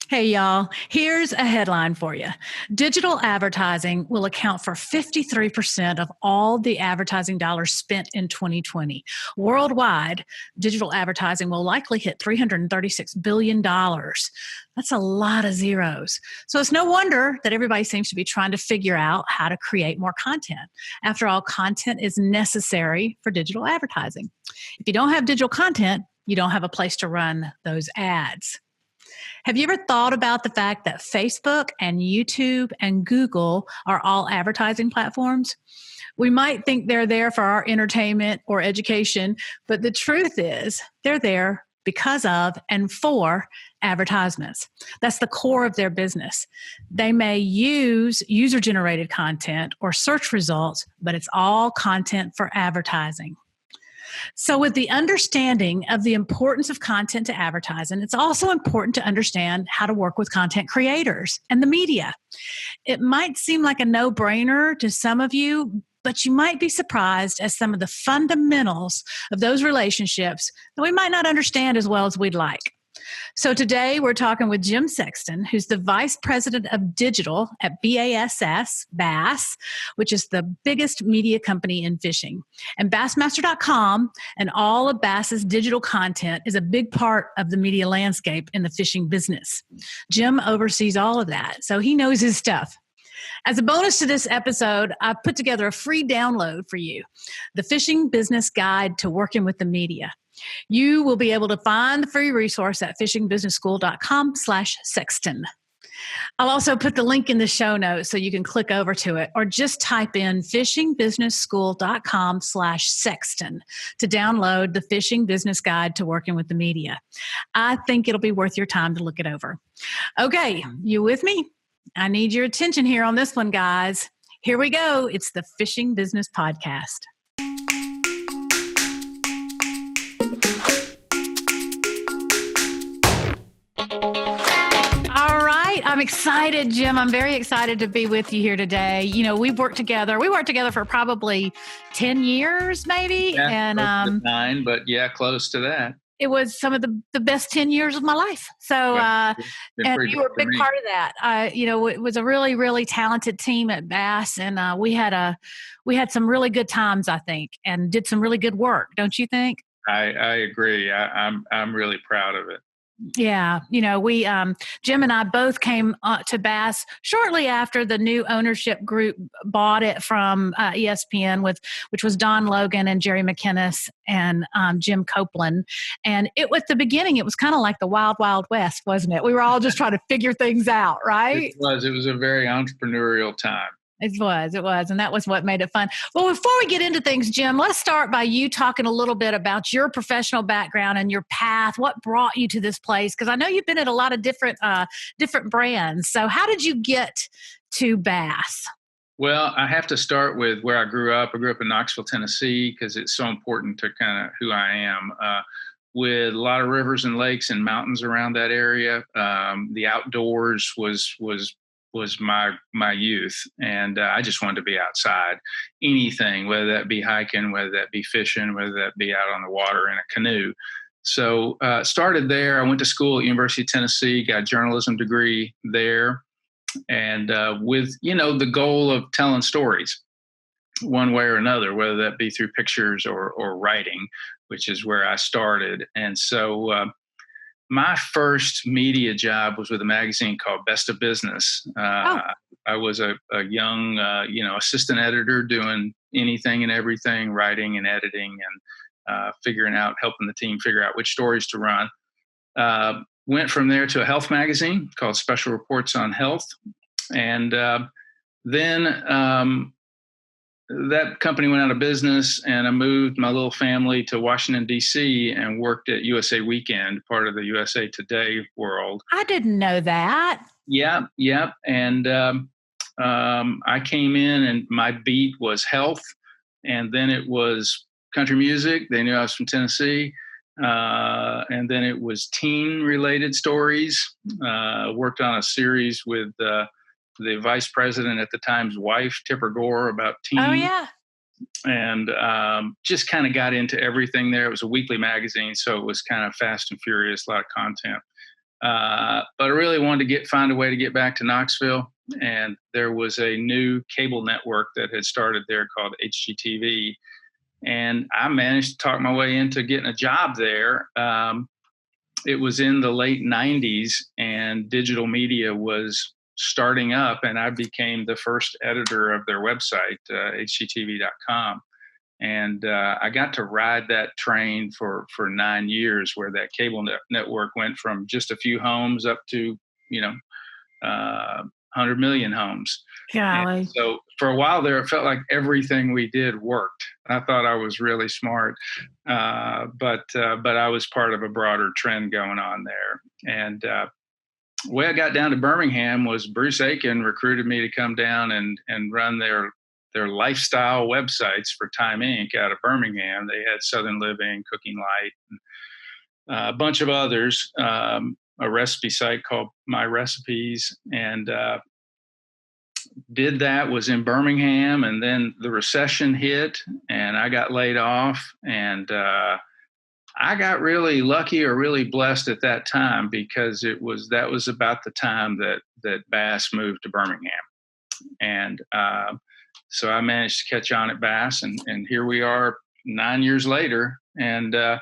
Hey, y'all, here's a headline for you. Digital advertising will account for 53% of all the advertising dollars spent in 2020. Worldwide, digital advertising will likely hit $336 billion. That's a lot of zeros. So it's no wonder that everybody seems to be trying to figure out how to create more content. After all, content is necessary for digital advertising. If you don't have digital content, you don't have a place to run those ads. Have you ever thought about the fact that Facebook and YouTube and Google are all advertising platforms? We might think they're there for our entertainment or education, but the truth is they're there because of and for advertisements. That's the core of their business. They may use user generated content or search results, but it's all content for advertising. So, with the understanding of the importance of content to advertising, it's also important to understand how to work with content creators and the media. It might seem like a no brainer to some of you, but you might be surprised at some of the fundamentals of those relationships that we might not understand as well as we'd like. So today we're talking with Jim Sexton, who's the Vice President of Digital at B.A.S.S, which is the biggest media company in fishing. And Bassmaster.com and all of Bass's digital content is a big part of the media landscape in the fishing business. Jim oversees all of that, so he knows his stuff. As a bonus to this episode, I've put together a free download for you, the Fishing Business Guide to Working with the Media. You will be able to find the free resource at fishingbusinessschool.com/Sexton. I'll also put the link in the show notes so you can click over to it, or just type in fishingbusinessschool.com/Sexton to download the Fishing Business Guide to Working with the Media. I think it'll be worth your time to look it over. Okay, you with me? I need your attention here on this one, guys. Here we go. It's the Fishing Business Podcast. All right. I'm excited, Jim. I'm very excited to be with you here today. You know, we've worked together. We worked together for probably 10 years, maybe. Yeah, and close to 9, but yeah, close to that. It was some of the best 10 years of my life. So, and you were a big part of that. It was a really, really talented team at Bass, and we had some really good times, I think, and did some really good work. Don't you think? I agree. I'm really proud of it. Yeah. We, Jim and I both came to Bass shortly after the new ownership group bought it from ESPN, which was Don Logan and Jerry McInnes and Jim Copeland. And at the beginning, it was kind of like the Wild, Wild West, wasn't it? We were all just trying to figure things out, right? It was a very entrepreneurial time. It was. And that was what made it fun. Well, before we get into things, Jim, let's start by you talking a little bit about your professional background and your path. What brought you to this place? Because I know you've been at a lot of different brands. So how did you get to Bass? Well, I have to start with where I grew up. I grew up in Knoxville, Tennessee, because it's so important to kind of who I am. With a lot of rivers and lakes and mountains around that area, the outdoors was my youth, and I just wanted to be outside. Anything, whether that be hiking, whether that be fishing, whether that be out on the water in a canoe. So started there. I went to school at University of Tennessee, got a journalism degree there, and with the goal of telling stories one way or another, whether that be through pictures or writing, which is where I started. And so my first media job was with a magazine called B.A.S.S. I was a young, assistant editor doing anything and everything, writing and editing and helping the team figure out which stories to run. Went from there to a health magazine called Special Reports on Health. And then that company went out of business, and I moved my little family to Washington, D.C. and worked at USA Weekend, part of the USA Today world. I didn't know that. Yeah. And I came in, and my beat was health, and then it was country music. They knew I was from Tennessee. And then it was teen-related stories. Worked on a series with the vice president at the time's wife, Tipper Gore, about teen. Oh, yeah. And just kind of got into everything there. It was a weekly magazine, so it was kind of fast and furious, a lot of content. But I really wanted to find a way to get back to Knoxville. And there was a new cable network that had started there called HGTV. And I managed to talk my way into getting a job there. It was in the late 90s, and digital media was starting up, and I became the first editor of their website, hgtv.com. And I got to ride that train for 9 years, where that cable network went from just a few homes up to, 100 million homes. And Golly. so for a while there, it felt like everything we did worked. I thought I was really smart, but I was part of a broader trend going on there. And the way I got down to Birmingham was Bruce Aiken recruited me to come down and run their lifestyle websites for Time Inc. out of Birmingham. They had Southern Living, Cooking Light, and a bunch of others, a recipe site called My Recipes, and did that, was in Birmingham. And then the recession hit and I got laid off, and I got really lucky or really blessed at that time, because that was about the time that B.A.S.S moved to Birmingham. And so I managed to catch on at B.A.S.S, and here we are 9 years later. And the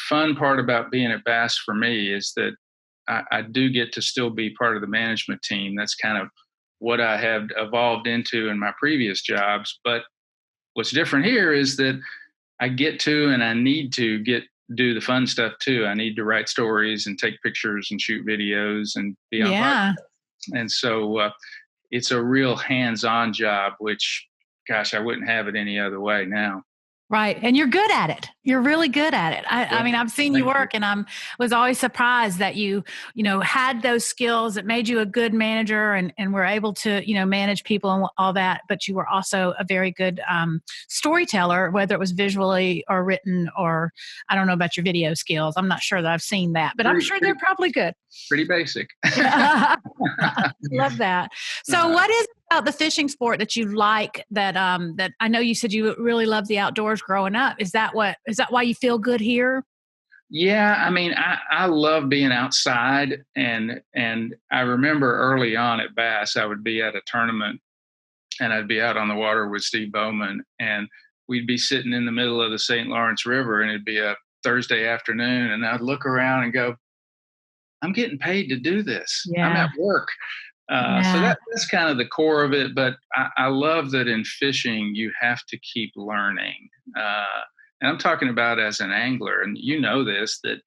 fun part about being at B.A.S.S for me is that I do get to still be part of the management team. That's kind of what I have evolved into in my previous jobs. But what's different here is that I get to, and I need to do the fun stuff too. I need to write stories and take pictures and shoot videos and be on Yeah. podcasts. And so it's a real hands-on job, which, gosh, I wouldn't have it any other way now. Right. And you're good at it. You're really good at it. I mean, I've seen you work, and was always surprised that you had those skills that made you a good manager, and were able to, manage people and all that. But you were also a very good storyteller, whether it was visually or written, or I don't know about your video skills. I'm not sure that I've seen that, but I'm sure they're probably good. Pretty basic. Love that. So what is about the fishing sport that you like, that I know you said you really loved the outdoors growing up? Is that why you feel good here? Yeah, I mean, I love being outside, and I remember early on at B.A.S S, I would be at a tournament, and I'd be out on the water with Steve Bowman, and we'd be sitting in the middle of the St. Lawrence River, and it'd be a Thursday afternoon, and I'd look around and go, I'm getting paid to do this. Yeah. I'm at work. So that's kind of the core of it. But I love that in fishing, you have to keep learning. And I'm talking about as an angler, and you know this, that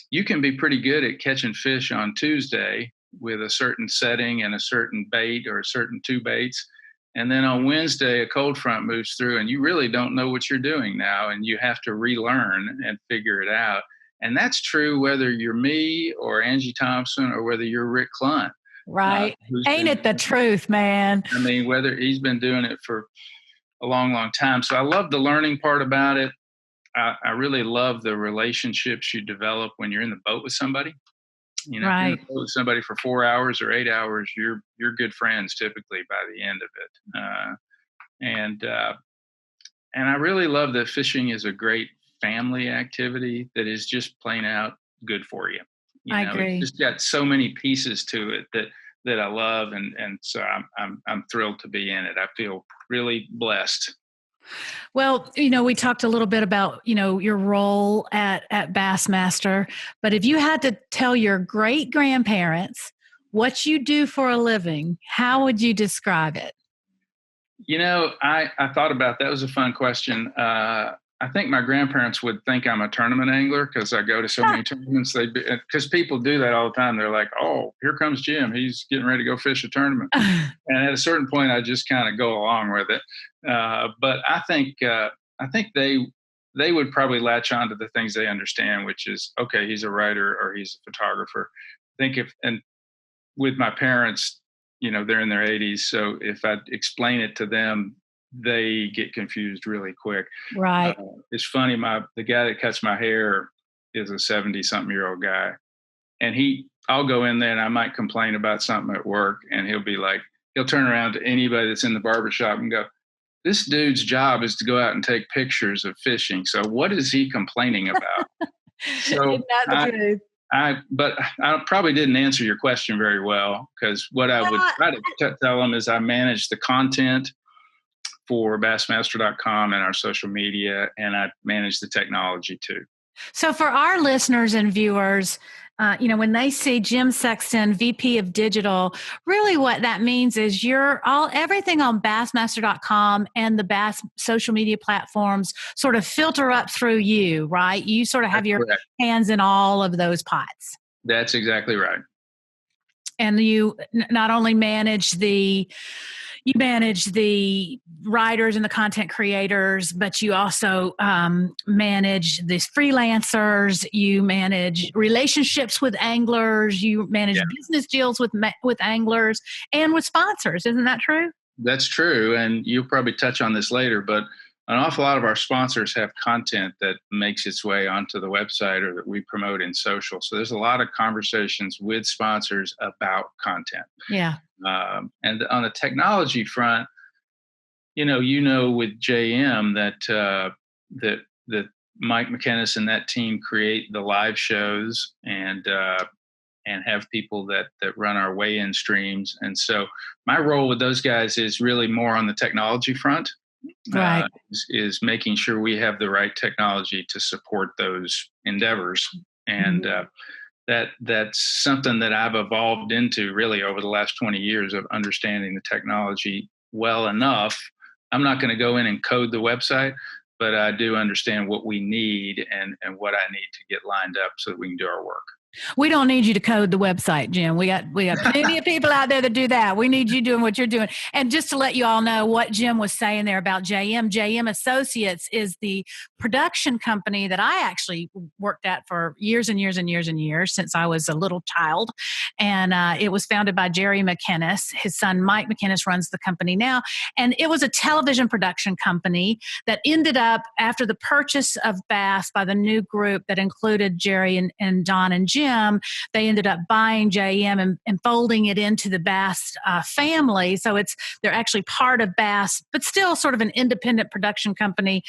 you can be pretty good at catching fish on Tuesday with a certain setting and a certain bait or a certain two baits. And then on Wednesday, a cold front moves through, and you really don't know what you're doing now, and you have to relearn and figure it out. And that's true whether you're me or Angie Thompson, or whether you're Rick Clunt. Right. Ain't it the truth, man? I mean, whether he's been doing it for a long, long time. So I love the learning part about it. I really love the relationships you develop when you're in the boat with somebody. If you're in the boat with somebody for 4 hours or 8 hours, you're good friends typically by the end of it. And I really love that fishing is a great family activity that is just plain out good for you. I agree. It's just got so many pieces to it that I love, and so I'm thrilled to be in it. I feel really blessed. Well, we talked a little bit about, your role at Bassmaster, but if you had to tell your great grandparents what you do for a living, how would you describe it? I thought about that. Was a fun question. I think my grandparents would think I'm a tournament angler, because I go to so many tournaments. Because people do that all the time. They're like, "Oh, here comes Jim. He's getting ready to go fish a tournament." And at a certain point, I just kind of go along with it. But I think they would probably latch on to the things they understand, which is, okay, he's a writer or he's a photographer. And with my parents, they're in their 80s, so if I explain it to them, they get confused really quick. Right. It's funny. The guy that cuts my hair is a 70-something-year-old guy, and I'll go in there and I might complain about something at work, and he'll turn around to anybody that's in the barbershop and go, "This dude's job is to go out and take pictures of fishing. So what is he complaining about?" So Isn't that the truth? But I probably didn't answer your question very well, because what I would Well, try to tell them is I manage the content for bassmaster.com and our social media, and I manage the technology too. So for our listeners and viewers, when they see Jim Sexton, VP of Digital, really what that means is everything on bassmaster.com and the Bass social media platforms sort of filter up through you, right? You sort of have That's your correct. hands in all of those pots. That's exactly right. And you not only manage the writers and the content creators, but you also manage these freelancers. You manage relationships with anglers. You manage business deals with anglers and with sponsors. Isn't that true? That's true. And you'll probably touch on this later, but an awful lot of our sponsors have content that makes its way onto the website or that we promote in social. So there's a lot of conversations with sponsors about content. Yeah. And on the technology front, with JM that Mike McInnes and that team create the live shows and have people that run our weigh-in streams. And so my role with those guys is really more on the technology front. Right. Is making sure we have the right technology to support those endeavors. And that's something that I've evolved into really over the last 20 years of understanding the technology well enough. I'm not going to go in and code the website, but I do understand what we need and what I need to get lined up so that we can do our work. We don't need you to code the website, Jim. We got plenty of people out there that do that. We need you doing what you're doing. And just to let you all know what Jim was saying there about JM Associates is the production company that I actually worked at for years and years and years and years since I was a little child. And it was founded by Jerry McInnes. His son, Mike McInnes, runs the company now. And it was a television production company that ended up, after the purchase of B.A.S.S by the new group that included Jerry and Don and Jim, they ended up buying JM and folding it into the B.A.S.S family. So they're actually part of B.A.S.S, but still sort of an independent production company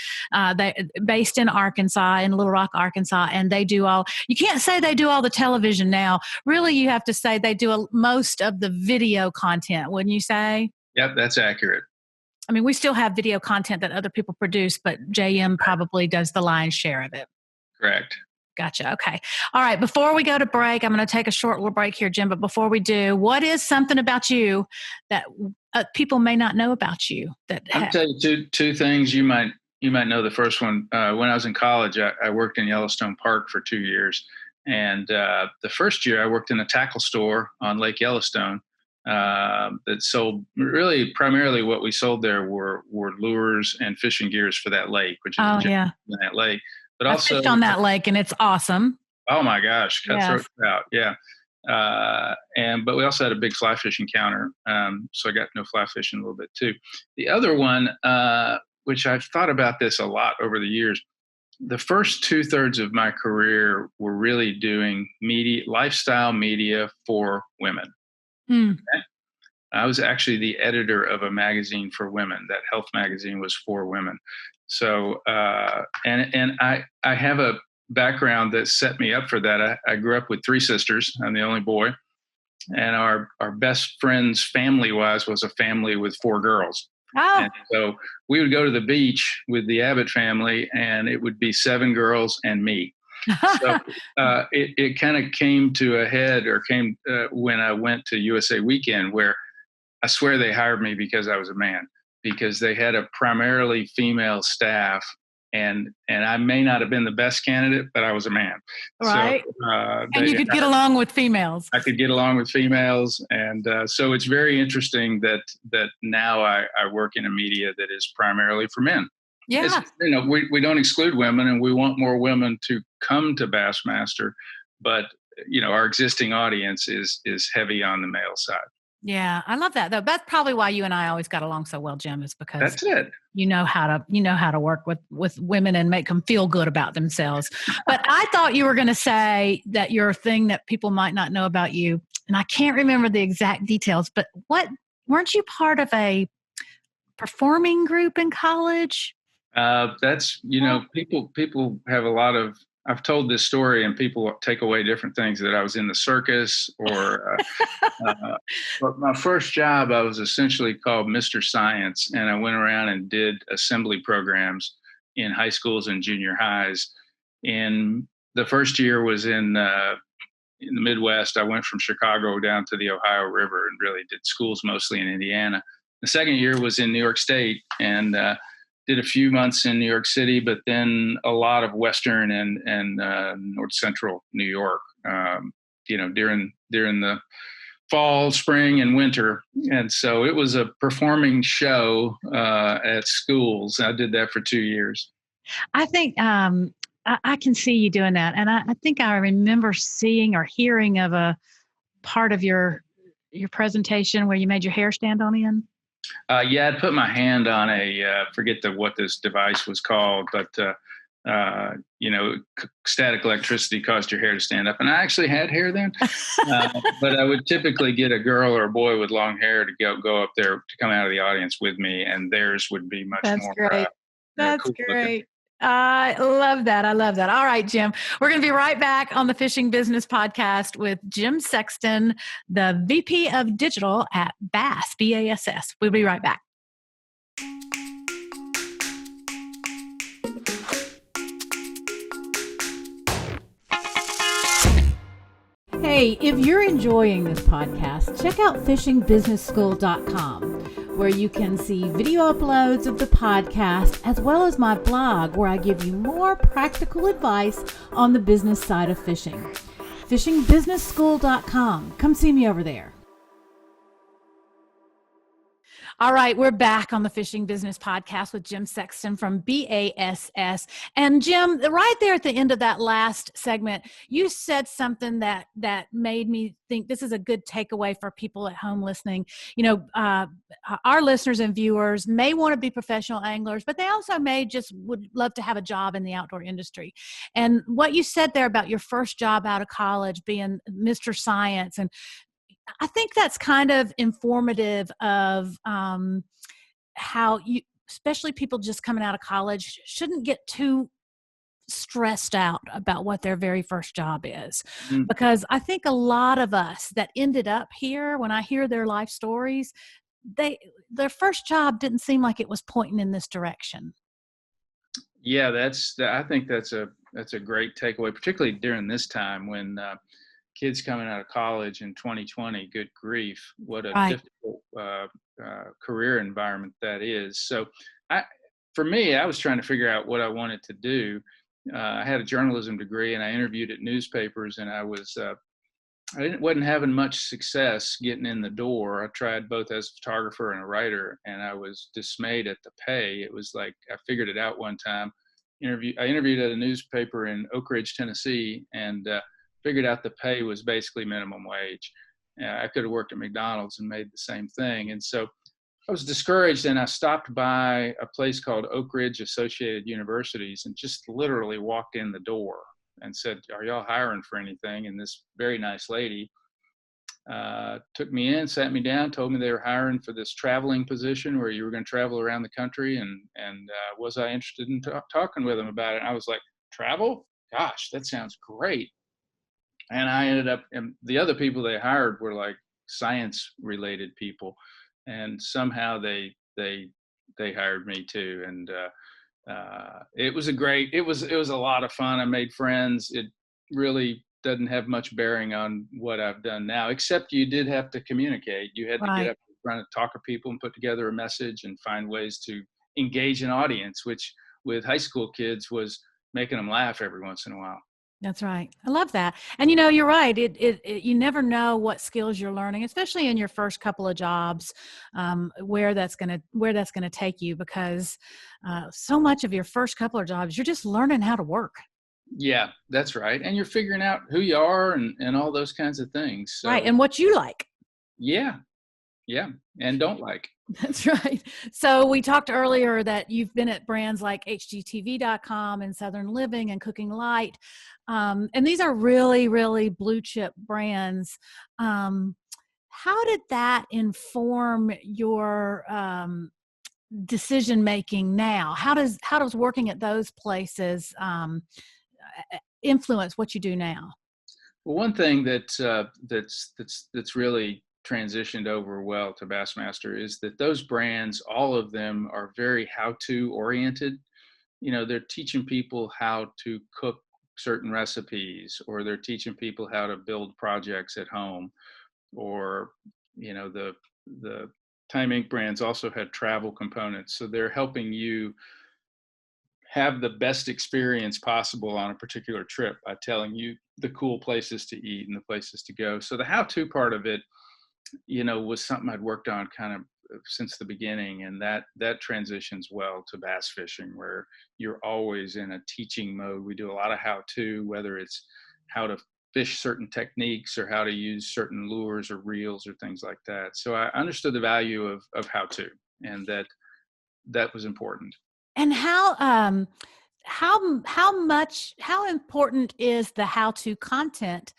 based in Arkansas, in Little Rock, Arkansas. And you can't say they do all the television now. Really, you have to say they do most of the video content, wouldn't you say? Yep, that's accurate. I mean, we still have video content that other people produce, but JM probably does the lion's share of it. Correct. Gotcha. Okay. All right. Before we go to break, I'm going to take a short little break here, Jim. But before we do, what is something about you that people may not know about you? I'll tell you two things. You might know the first one. When I was in college, I worked in Yellowstone Park for 2 years. And the first year I worked in a tackle store on Lake Yellowstone that sold really primarily what we sold there were lures and fishing gears for that lake, which is in that lake. But I also fished on that lake, and it's awesome. Oh my gosh, cutthroat trout, yeah. But we also had a big fly fishing counter, so I got to know fly fishing a little bit too. The other one, which I've thought about this a lot over the years, the first 2/3 of my career were really doing lifestyle media for women. Okay? I was actually the editor of a magazine for women. That health magazine was for women. So, and I have a background that set me up for that. I grew up with 3 sisters. I'm the only boy. And our best friends, family-wise, was a family with 4 girls. Oh. And so we would go to the beach with the Abbott family, and it would be 7 girls and me. So it kind of came to a head, or came when I went to USA Weekend, where I swear they hired me because I was a man, because they had a primarily female staff, and I may not have been the best candidate, but I was a man. Right. So, and you could get along with females. I could get along with females. And so it's very interesting that now I work in a media that is primarily for men. Yeah. We don't exclude women, and we want more women to come to Bassmaster, but our existing audience is heavy on the male side. Yeah, I love that though. That's probably why you and I always got along so well, Jim, is because that's it. You know how to work with women and make them feel good about themselves. But I thought you were going to say that your thing that people might not know about you, and I can't remember the exact details, but weren't you part of a performing group in college? That's people have a lot of I've told this story and people take away different things, that I was in the circus or, but my first job, I was essentially called Mr. Science, and I went around and did assembly programs in high schools and junior highs. And the first year was in the Midwest. I went from Chicago down to the Ohio River and really did schools mostly in Indiana. The second year was in New York State, and did a few months in New York City, but then a lot of Western and North Central New York. During the fall, spring, and winter, and so it was a performing show at schools. I did that for 2 years. I think I can see you doing that. And I think I remember seeing or hearing of a part of your presentation where you made your hair stand on end. Yeah, I'd put my hand on forget what this device was called, but static electricity caused your hair to stand up. And I actually had hair then, but I would typically get a girl or a boy with long hair to go up there to come out of the audience with me, and theirs would be much That's more. great. That's cool looking. great. I love that. I love that. All right, Jim, we're going to be right back on the Fishing Business Podcast with Jim Sexton, the VP of Digital at B.A.S S, B-A-S-S. We'll be right back. Hey, if you're enjoying this podcast, check out fishingbusinessschool.com, where you can see video uploads of the podcast, as well as my blog, where I give you more practical advice on the business side of fishing. fishingbusinessschool.com. Come see me over there. All right, we're back on the Fishing Business Podcast with Jim Sexton from B.A.S.S. And Jim, right there at the end of that last segment, you said something that made me think this is a good takeaway for people at home listening. Our listeners and viewers may want to be professional anglers, but they also would love to have a job in the outdoor industry. And what you said there about your first job out of college being Mr. Science, and I think that's kind of informative of how especially people just coming out of college, shouldn't get too stressed out about what their very first job is. Mm. Because I think a lot of us that ended up here, when I hear their life stories, their first job didn't seem like it was pointing in this direction. Yeah, I think that's a great takeaway, particularly during this time when kids coming out of college in 2020, good grief, what a difficult career environment that is. So for me, I was trying to figure out what I wanted to do. I had a journalism degree and I interviewed at newspapers, and I wasn't having much success getting in the door. I tried both as a photographer and a writer, and I was dismayed at the pay. It was like, I figured it out one time. I interviewed at a newspaper in Oak Ridge, Tennessee, and figured out the pay was basically minimum wage. I could have worked at McDonald's and made the same thing. And so I was discouraged, and I stopped by a place called Oak Ridge Associated Universities and just literally walked in the door and said, "Are y'all hiring for anything?" And this very nice lady took me in, sat me down, told me they were hiring for this traveling position where you were going to travel around the country, and was I interested in talking with them about it? And I was like, travel? Gosh, that sounds great. And I ended up, and the other people they hired were like science related people, and somehow they hired me too. And it was a lot of fun. I made friends. It really doesn't have much bearing on what I've done now, except you did have to communicate. You had to get up in front of talk to people and put together a message and find ways to engage an audience, which with high school kids was making them laugh every once in a while. That's right. I love that. And you're right. You never know what skills you're learning, especially in your first couple of jobs, where that's going to take you, because so much of your first couple of jobs, you're just learning how to work. Yeah, that's right. And you're figuring out who you are and all those kinds of things. So, right. And what you like. Yeah. And don't like. That's right. So we talked earlier that you've been at brands like HGTV.com and Southern Living and Cooking Light. And these are really, really blue chip brands. How did that inform your decision making now? How does working at those places influence what you do now? Well, one thing that's really transitioned over well to Bassmaster is that those brands, all of them, are very how-to oriented. They're teaching people how to cook certain recipes, or they're teaching people how to build projects at home, or the Time Inc. brands also had travel components, so they're helping you have the best experience possible on a particular trip by telling you the cool places to eat and the places to go. So the how-to part of it, was something I'd worked on kind of since the beginning, and that transitions well to bass fishing, where you're always in a teaching mode. We do a lot of how-to, whether it's how to fish certain techniques or how to use certain lures or reels or things like that. So I understood the value of how-to, and that was important. And how important is the how-to content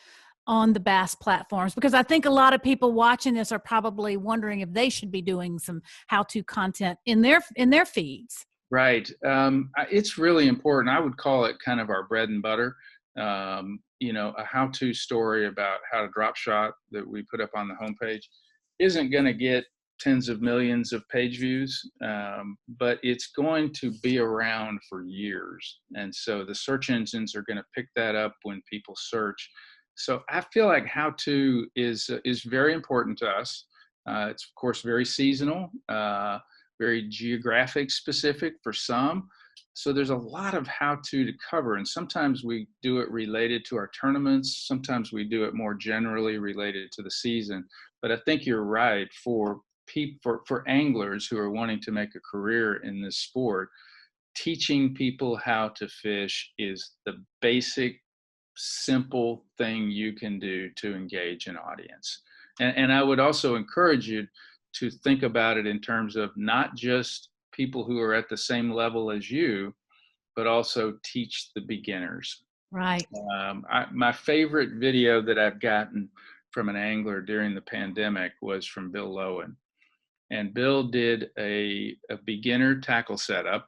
on the Bass platforms? Because I think a lot of people watching this are probably wondering if they should be doing some how-to content in their feeds. Right. It's really important. I would call it kind of our bread and butter. A how-to story about how to drop shot that we put up on the homepage isn't going to get tens of millions of page views, but it's going to be around for years. And so the search engines are going to pick that up when people search. So I feel like how-to is very important to us. It's of course very seasonal. Very geographic specific for some. So there's a lot of how-to cover, and sometimes we do it related to our tournaments. Sometimes we do it more generally related to the season. But I think you're right, for anglers who are wanting to make a career in this sport, teaching people how to fish is the basic, simple thing you can do to engage an audience. And I would also encourage you to think about it in terms of not just people who are at the same level as you, but also teach the beginners. Right. My favorite video that I've gotten from an angler during the pandemic was from Bill Lowen. And Bill did a beginner tackle setup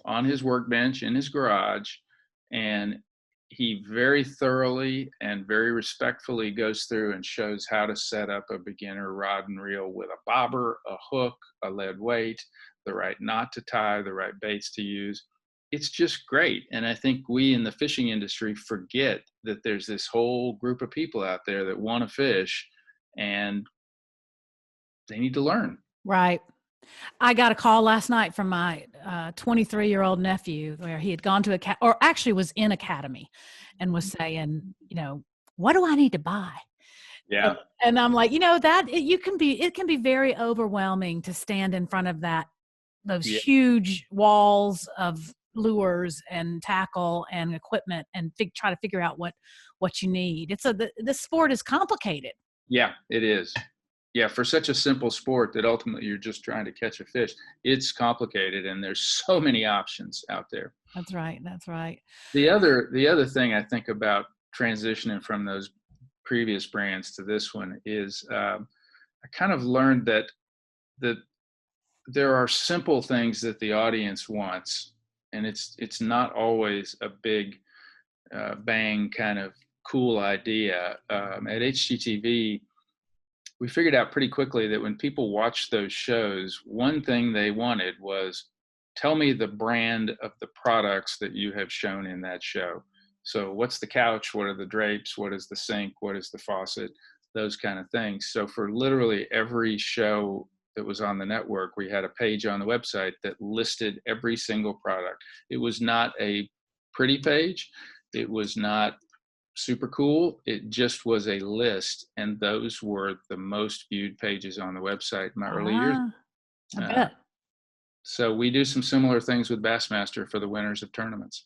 on his workbench in his garage, and he very thoroughly and very respectfully goes through and shows how to set up a beginner rod and reel with a bobber, a hook, a lead weight, the right knot to tie, the right baits to use. It's just great. And I think we in the fishing industry forget that there's this whole group of people out there that want to fish, and they need to learn. Right. I got a call last night from my 23-year-old nephew, where he had gone to or actually was in academy, and was saying, what do I need to buy? Yeah. And I'm like, that it can be very overwhelming to stand in front of those Yeah. huge walls of lures and tackle and equipment, and try to figure out what you need. The sport is complicated. Yeah, it is. Yeah, for such a simple sport that ultimately you're just trying to catch a fish, it's complicated, and there's so many options out there. That's right. That's right. The other thing I think about transitioning from those previous brands to this one is, I kind of learned that there are simple things that the audience wants, and it's not always a big bang kind of cool idea. At HGTV, we figured out pretty quickly that when people watched those shows, one thing they wanted was, tell me the brand of the products that you have shown in that show. So what's the couch? What are the drapes? What is the sink? What is the faucet? Those kind of things. So for literally every show that was on the network, we had a page on the website that listed every single product. It was not a pretty page. It was not super cool. It just was a list, and those were the most viewed pages on the website in my early years. I bet. So we do some similar things with Bassmaster for the winners of tournaments.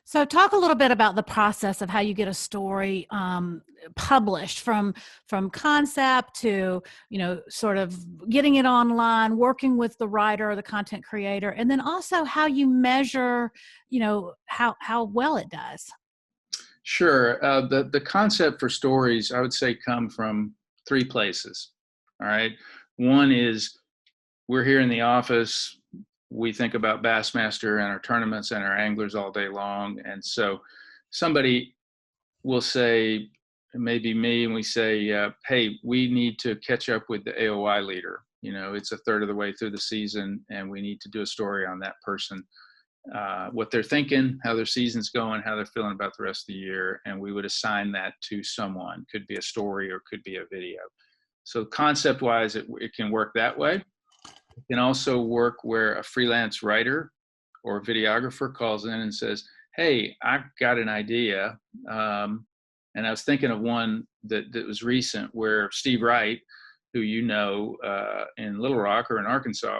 So talk a little bit about the process of how you get a story published from concept to, sort of getting it online, working with the writer or the content creator, and then also how you measure, how well it does. Sure. The concept for stories, I would say, come from three places. All right. One is, we're here in the office. We think about Bassmaster and our tournaments and our anglers all day long. And so somebody will say, maybe me, and we say, hey, we need to catch up with the AOI leader. It's a third of the way through the season, and we need to do a story on that person, what they're thinking, how their season's going, how they're feeling about the rest of the year. And we would assign that to someone. Could be a story or could be a video. So concept wise, it can work that way. It can also work where a freelance writer or videographer calls in and says, hey, I've got an idea. And I was thinking of one that was recent where Steve Wright, who in Little Rock or in Arkansas,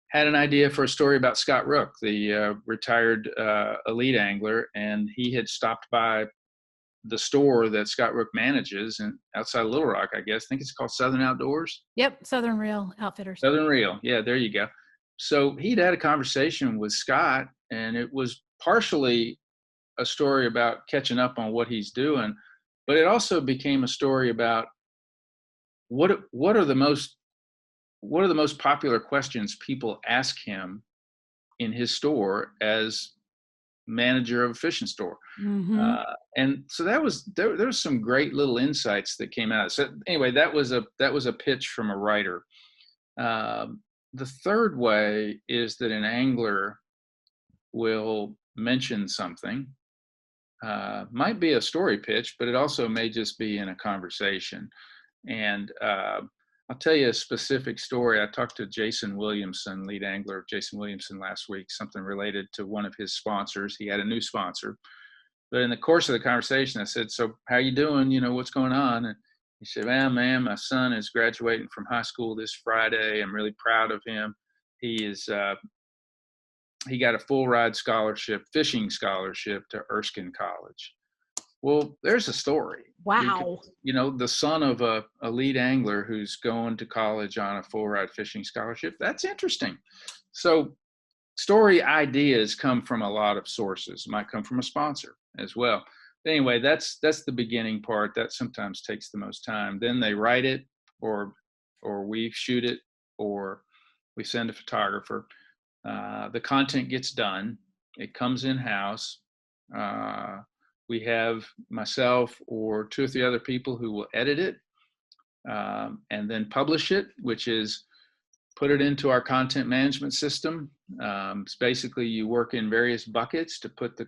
had an idea for a story about Scott Rook, the retired elite angler, and he had stopped by the store that Scott Rook manages and outside Little Rock, I guess. I think it's called Southern Outdoors. Yep, Southern Reel Outfitters. Southern Reel, yeah, there you go. So he'd had a conversation with Scott, and it was partially a story about catching up on what he's doing, but it also became a story about what are the most popular questions people ask him in his store as manager of a fishing store. Mm-hmm. And so there was some great little insights that came out. So anyway, that was a pitch from a writer. The third way is that an angler will mention something. Might be a story pitch, but it also may just be in a conversation. And I'll tell you a specific story. I talked to Jason Williamson, lead angler Jason Williamson, last week, something related to one of his sponsors. He had a new sponsor. But in the course of the conversation, I said, so how you doing? What's going on? And he said, man, my son is graduating from high school this Friday. I'm really proud of him. He got a full ride scholarship, fishing scholarship to Erskine College. Well, there's a story. Wow. The son of a lead angler who's going to college on a full ride fishing scholarship. That's interesting. So story ideas come from a lot of sources. It might come from a sponsor as well. But anyway, that's the beginning part. That sometimes takes the most time. Then they write it, or we shoot it, or we send a photographer. The content gets done. It comes in-house. We have myself or two or three other people who will edit it and then publish it, which is put it into our content management system. It's basically you work in various buckets to put the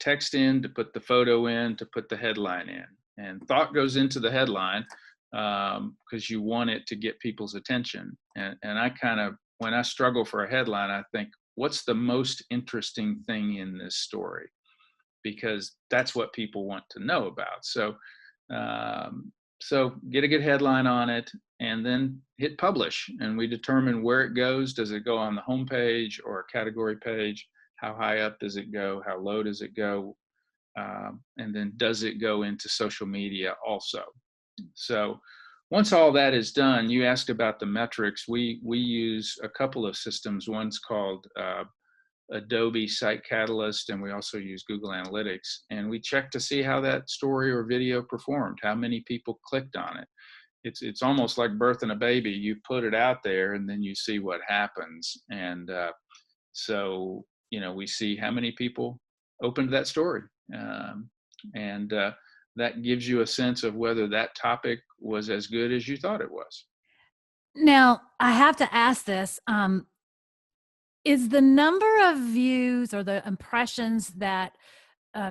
text in, to put the photo in, to put the headline in. And thought goes into the headline because you want it to get people's attention. And I kind of, when I struggle for a headline, I think, what's the most interesting thing in this story? Because that's what people want to know about. So get a good headline on it and then hit publish. And we determine where it goes. Does it go on the homepage or a category page? How high up does it go? How low does it go? And then does it go into social media also? So once all that is done, you asked about the metrics. We use a couple of systems. One's called Adobe Site Catalyst, and we also use Google Analytics. And we check to see how that story or video performed, how many people clicked on it. It's almost like birthing a baby. You put it out there and then you see what happens. And so, we see how many people opened that story. And that gives you a sense of whether that topic was as good as you thought it was. Now, I have to ask this. Is the number of views or the impressions that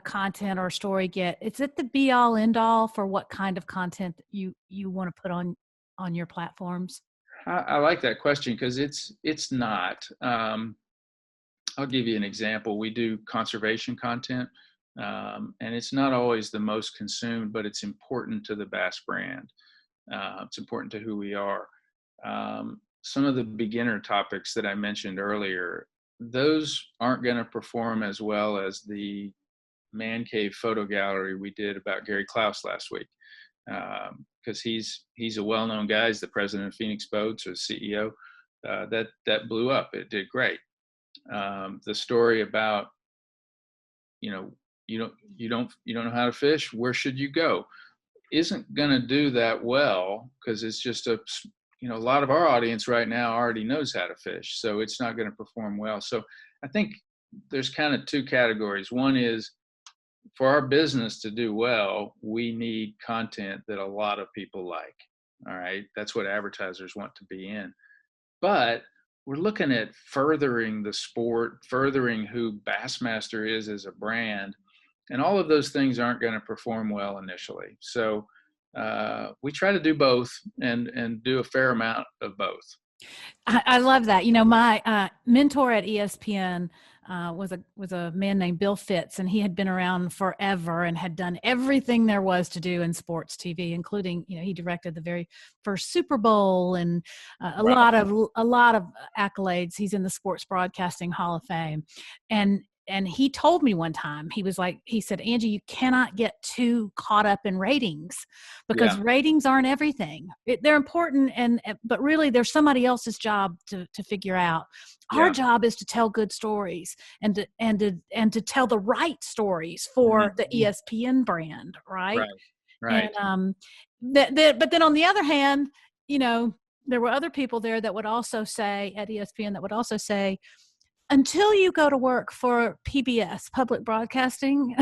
content or story get, is it the be all end all for what kind of content you want to put on your platforms? I like that question because it's not. I'll give you an example. We do conservation content, and it's not always the most consumed, but it's important to the B.A.S.S brand. It's important to who we are. Some of the beginner topics that I mentioned earlier, those aren't going to perform as well as the man cave photo gallery we did about Gary Klaus last week, because he's a well-known guy. He's the president of Phoenix Boats, or CEO. That blew up. It did great. The story about you don't know how to fish, where should you go, isn't going to do that well because it's just a lot of our audience right now already knows how to fish, so it's not going to perform well. So I think there's kind of two categories. One is for our business to do well, we need content that a lot of people like. All right. That's what advertisers want to be in. But we're looking at furthering the sport, furthering who Bassmaster is as a brand. And all of those things aren't going to perform well initially. So we try to do both and do a fair amount of both. I love that. You know, my mentor at ESPN was a man named Bill Fitz, and he had been around forever and had done everything there was to do in sports TV, including, you know, he directed the very first Super Bowl and a lot of accolades. He's in the Sports Broadcasting Hall of Fame, and he told me one time, he said, Angie, you cannot get too caught up in ratings, because ratings aren't everything. They're important, but really there's somebody else's job to figure out. Our job is to tell good stories and to tell the right stories for the ESPN brand, right? Right. And but then on the other hand, you know, there were other people there that would also say at ESPN that would also say, until you go to work for PBS, public broadcasting,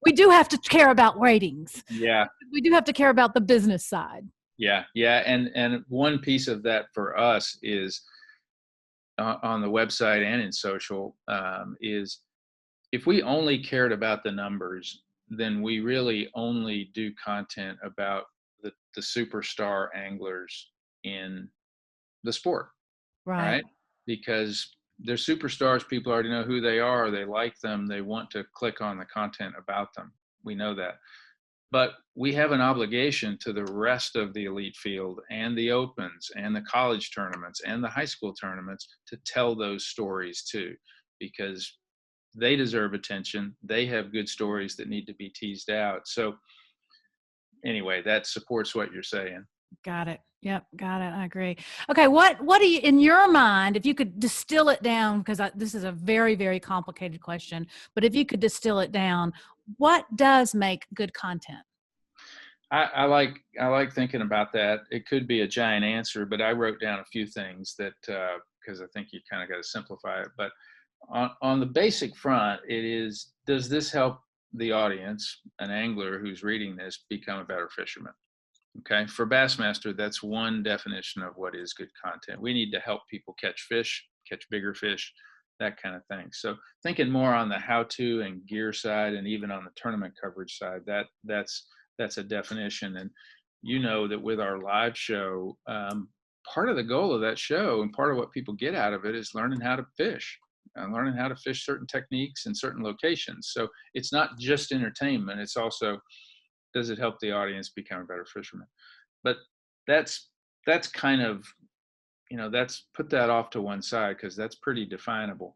we do have to care about ratings. Yeah. We do have to care about the business side. Yeah. And one piece of that for us is on the website and in social is if we only cared about the numbers, then we really only do content about the superstar anglers in the sport. Right? Because they're superstars. People already know who they are. They like them. They want to click on the content about them. We know that. But we have an obligation to the rest of the elite field and the opens and the college tournaments and the high school tournaments to tell those stories too, because they deserve attention. They have good stories that need to be teased out. So anyway, that supports what you're saying. Got it. Yep. Got it. I agree. Okay. What do you, in your mind, if you could distill it down, because this is a very, very complicated question, but if you could distill it down, what does make good content? I like thinking about that. It could be a giant answer, but I wrote down a few things that, because I think you kind of got to simplify it. But on the basic front, it is, does this help the audience, an angler who's reading this, become a better fisherman? Okay, for Bassmaster, that's one definition of what is good content. We need to help people catch fish, catch bigger fish, that kind of thing. So thinking more on the how-to and gear side, and even on the tournament coverage side, that's a definition. And you know that with our live show, part of the goal of that show and part of what people get out of it is learning how to fish and learning how to fish certain techniques in certain locations. So it's not just entertainment, it's also, does it help the audience become a better fisherman? But that's kind of, you know, that's, put that off to one side because that's pretty definable.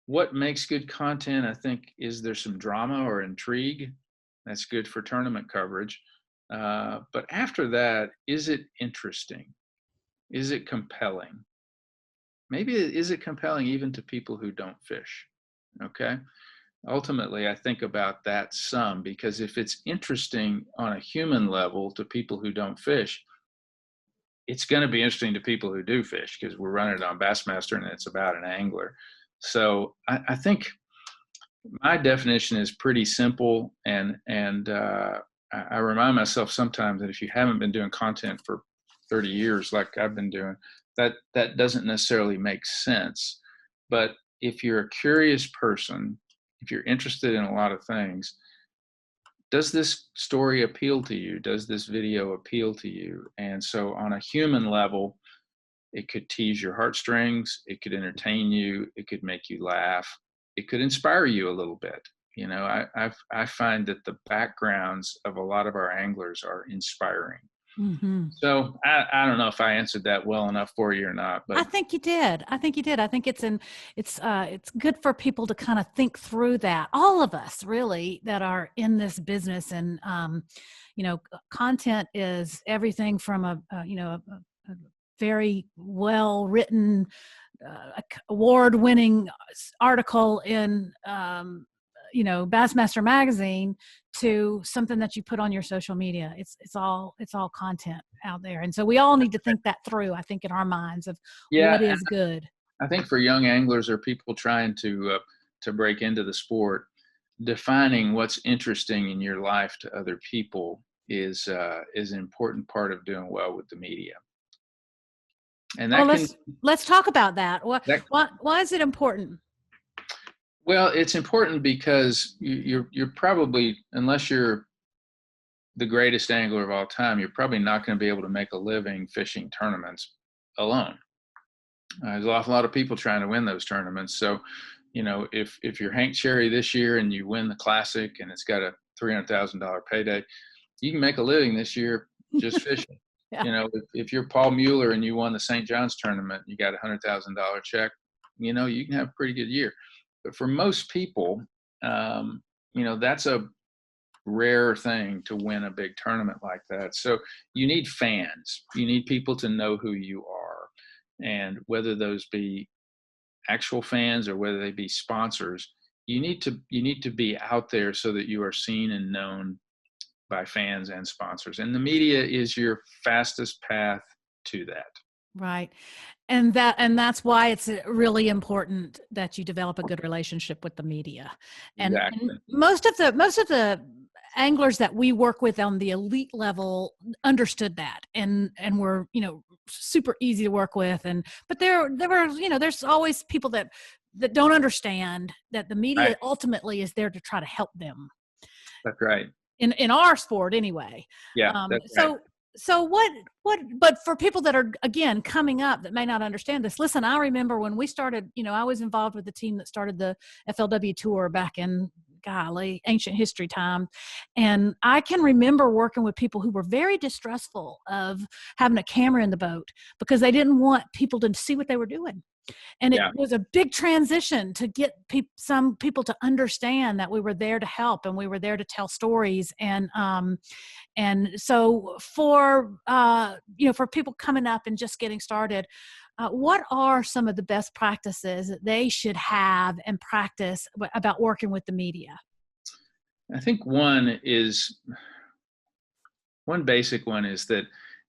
What makes good content, I think, is there some drama or intrigue? That's good for tournament coverage. But after that, is it interesting? Is it compelling? Maybe is it compelling even to people who don't fish? Okay. Ultimately, I think about that some, because if it's interesting on a human level to people who don't fish, it's going to be interesting to people who do fish, because we're running it on Bassmaster and it's about an angler. So I think my definition is pretty simple, and I remind myself sometimes that if you haven't been doing content for 30 years like I've been doing, that doesn't necessarily make sense. But if you're a curious person, if you're interested in a lot of things, does this story appeal to you? Does this video appeal to you? And so on a human level, it could tease your heartstrings, it could entertain you, it could make you laugh, it could inspire you a little bit. You know, I find that the backgrounds of a lot of our anglers are inspiring. Mm-hmm. So I don't know if I answered that well enough for you or not, but I think you did. I think it's good for people to kind of think through that. All of us really that are in this business, and you know, content is everything from a very well written, award-winning article in Bassmaster magazine to something that you put on your social media. It's all content out there, and so we all need to think that through, I think, in our minds of what is good. I think for young anglers or people trying to break into the sport, defining what's interesting in your life to other people is an important part of doing well with the media. And Well, that can let's talk about that. that Why is it important? well, it's important because you're probably, unless you're the greatest angler of all time, you're probably not going to be able to make a living fishing tournaments alone. There's an awful lot of people trying to win those tournaments. So, if you're Hank Cherry this year and you win the Classic and it's got a $300,000 payday, you can make a living this year just fishing. Yeah. If you're Paul Mueller and you won the St. John's tournament, you got a $100,000 check. You can have a pretty good year. But for most people, that's a rare thing to win a big tournament like that. So you need fans. You need people to know who you are, and whether those be actual fans or whether they be sponsors, you need to be out there so that you are seen and known by fans and sponsors. And the media is your fastest path to that. Right. And that's why it's really important that you develop a good relationship with the media. And Exactly. most of the anglers that we work with on the elite level understood that and were, super easy to work with. But there were, there's always people that don't understand that the media Right. ultimately is there to try to help them. That's right. In our sport anyway. Yeah, that's right. So but for people that are, again, coming up that may not understand this, listen, I remember when we started, I was involved with the team that started the FLW tour back in, golly, ancient history time. And I can remember working with people who were very distrustful of having a camera in the boat because they didn't want people to see what they were doing. And it Yeah. was a big transition to get some people to understand that we were there to help and we were there to tell stories. And so for for people coming up and just getting started, what are some of the best practices that they should have and practice about working with the media? I think one basic one is that